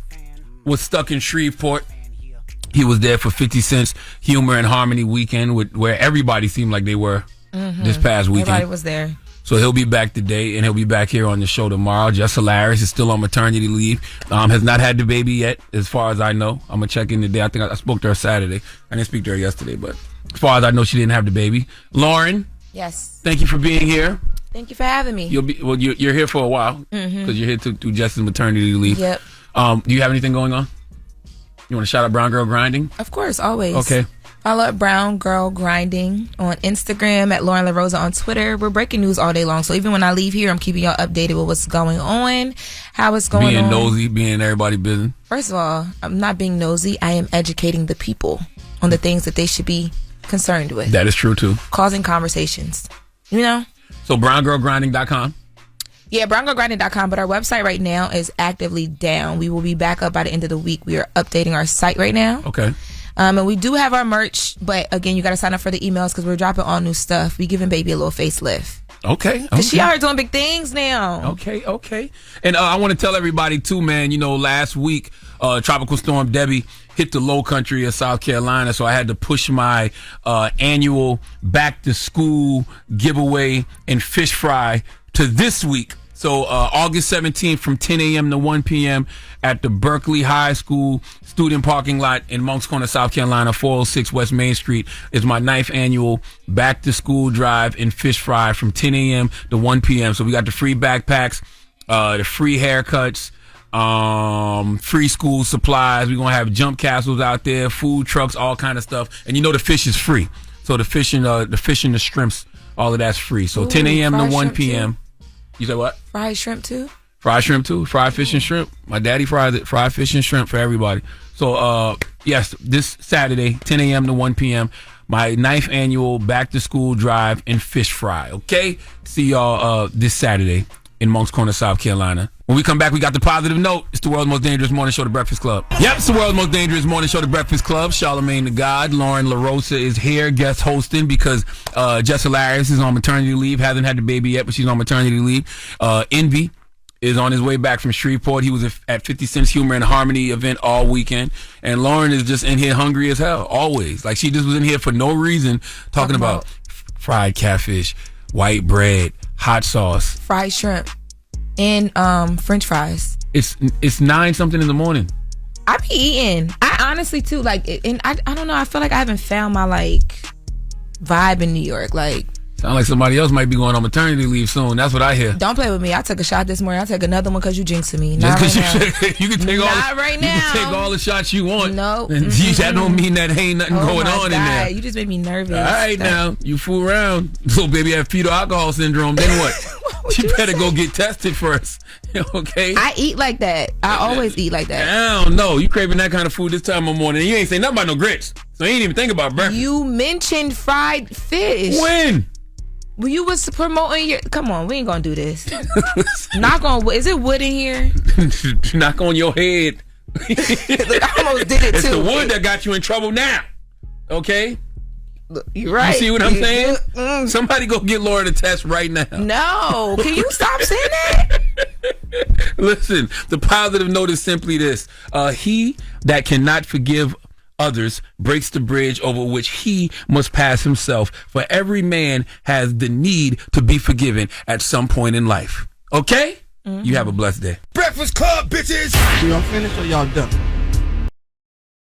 was stuck in Shreveport. He was there for 50 Cent's Humor and Harmony weekend, where everybody seemed like they were this past weekend. Everybody was there. So he'll be back today, and he'll be back here on the show tomorrow. Jess Hilarious is still on maternity leave. Has not had the baby yet, as far as I know. I'm going to check in today. I think I spoke to her Saturday. I didn't speak to her yesterday, but as far as I know, she didn't have the baby. Lauren. Yes. Thank you for being here. Thank you for having me. You're here for a while, because you're here to do Jess's maternity leave. Yep. Do you have anything going on? You want to shout out Brown Girl Grinding? Of course, always. Okay. Follow up Brown Girl Grinding on Instagram, at Lauren LaRosa on Twitter. We're breaking news all day long. So even when I leave here, I'm keeping y'all updated with what's going on, how it's going on. Being nosy, being everybody business. First of all, I'm not being nosy. I am educating the people on the things that they should be concerned with. That is true, too. Causing conversations. So browngirlgrinding.com. Yeah, browngirlgrinding.com, but our website right now is actively down. We will be back up by the end of the week. We are updating our site right now. Okay. And we do have our merch, but again, you got to sign up for the emails because we're dropping all new stuff. We giving baby a little facelift. Okay. She out here doing big things now. Okay. And I want to tell everybody too, man, last week, Tropical Storm Debbie hit the low country of South Carolina, so I had to push my annual back to school giveaway and fish fry to this week. So August 17th from 10 a.m. to 1 p.m. at the Berkeley High School student parking lot in Moncks Corner, South Carolina, 406 West Main Street is my 9th annual back to school drive and fish fry from 10 a.m. to 1 p.m. So we got the free backpacks, the free haircuts, free school supplies. We're gonna have jump castles out there, food trucks, all kind of stuff. And the fish is free. So the fish and the shrimps, all of that's free. So 10 a.m. to 1 p.m. Too? You said what? Fried shrimp too. Fried shrimp too. Fried fish and shrimp. My daddy fries it. Fried fish and shrimp for everybody. So yes, this Saturday, 10 a.m. to 1 p.m. My 9th annual back to school drive and fish fry. Okay, see y'all this Saturday in Moncks Corner, South Carolina. When we come back, we got the positive note. It's the world's most dangerous morning show, The Breakfast Club. Yep, it's the world's most dangerous morning show, The Breakfast Club. Charlamagne the God, Lauren LaRosa is here, guest hosting, because Jess Hilarious is on maternity leave. Hasn't had the baby yet, but she's on maternity leave. Envy is on his way back from Shreveport. He was at 50 Cent's Humor and Harmony event all weekend. And Lauren is just in here hungry as hell, always. Like, she just was in here for no reason talking about fried catfish, white bread, hot sauce, fried shrimp, and French fries. It's 9 something in the morning. I be eating. I honestly too and I don't know. I feel like I haven't found my vibe in New York. Sound like somebody else might be going on maternity leave soon. That's what I hear. Don't play with me. I took a shot this morning. I'll take another one because you jinxing me. Not right now. You can take Not right now. You can take all the shots you want. No. That don't mean that ain't nothing going on in there. You just made me nervous. All right, now. You fool around. So baby have fetal alcohol syndrome. Then what? You better go get tested first. Okay? I eat like that. I always eat like that. I don't know. You craving that kind of food this time of morning. You ain't say nothing about no grits. So you ain't even think about breakfast. You mentioned fried fish. When? Well, you was promoting your... Come on, we ain't gonna do this. Knock on... Is it wood in here? Knock on your head. Look, I almost did it too. It's the wood that got you in trouble now. Okay? Look, you're right. You see what I'm saying? Somebody go get Laura to test right now. No. Can you stop saying that? Listen, the positive note is simply this. He that cannot forgive others breaks the bridge over which he must pass himself. For every man has the need to be forgiven at some point in life. Okay? You have a blessed day. Breakfast Club, bitches! Y'all finished or y'all done?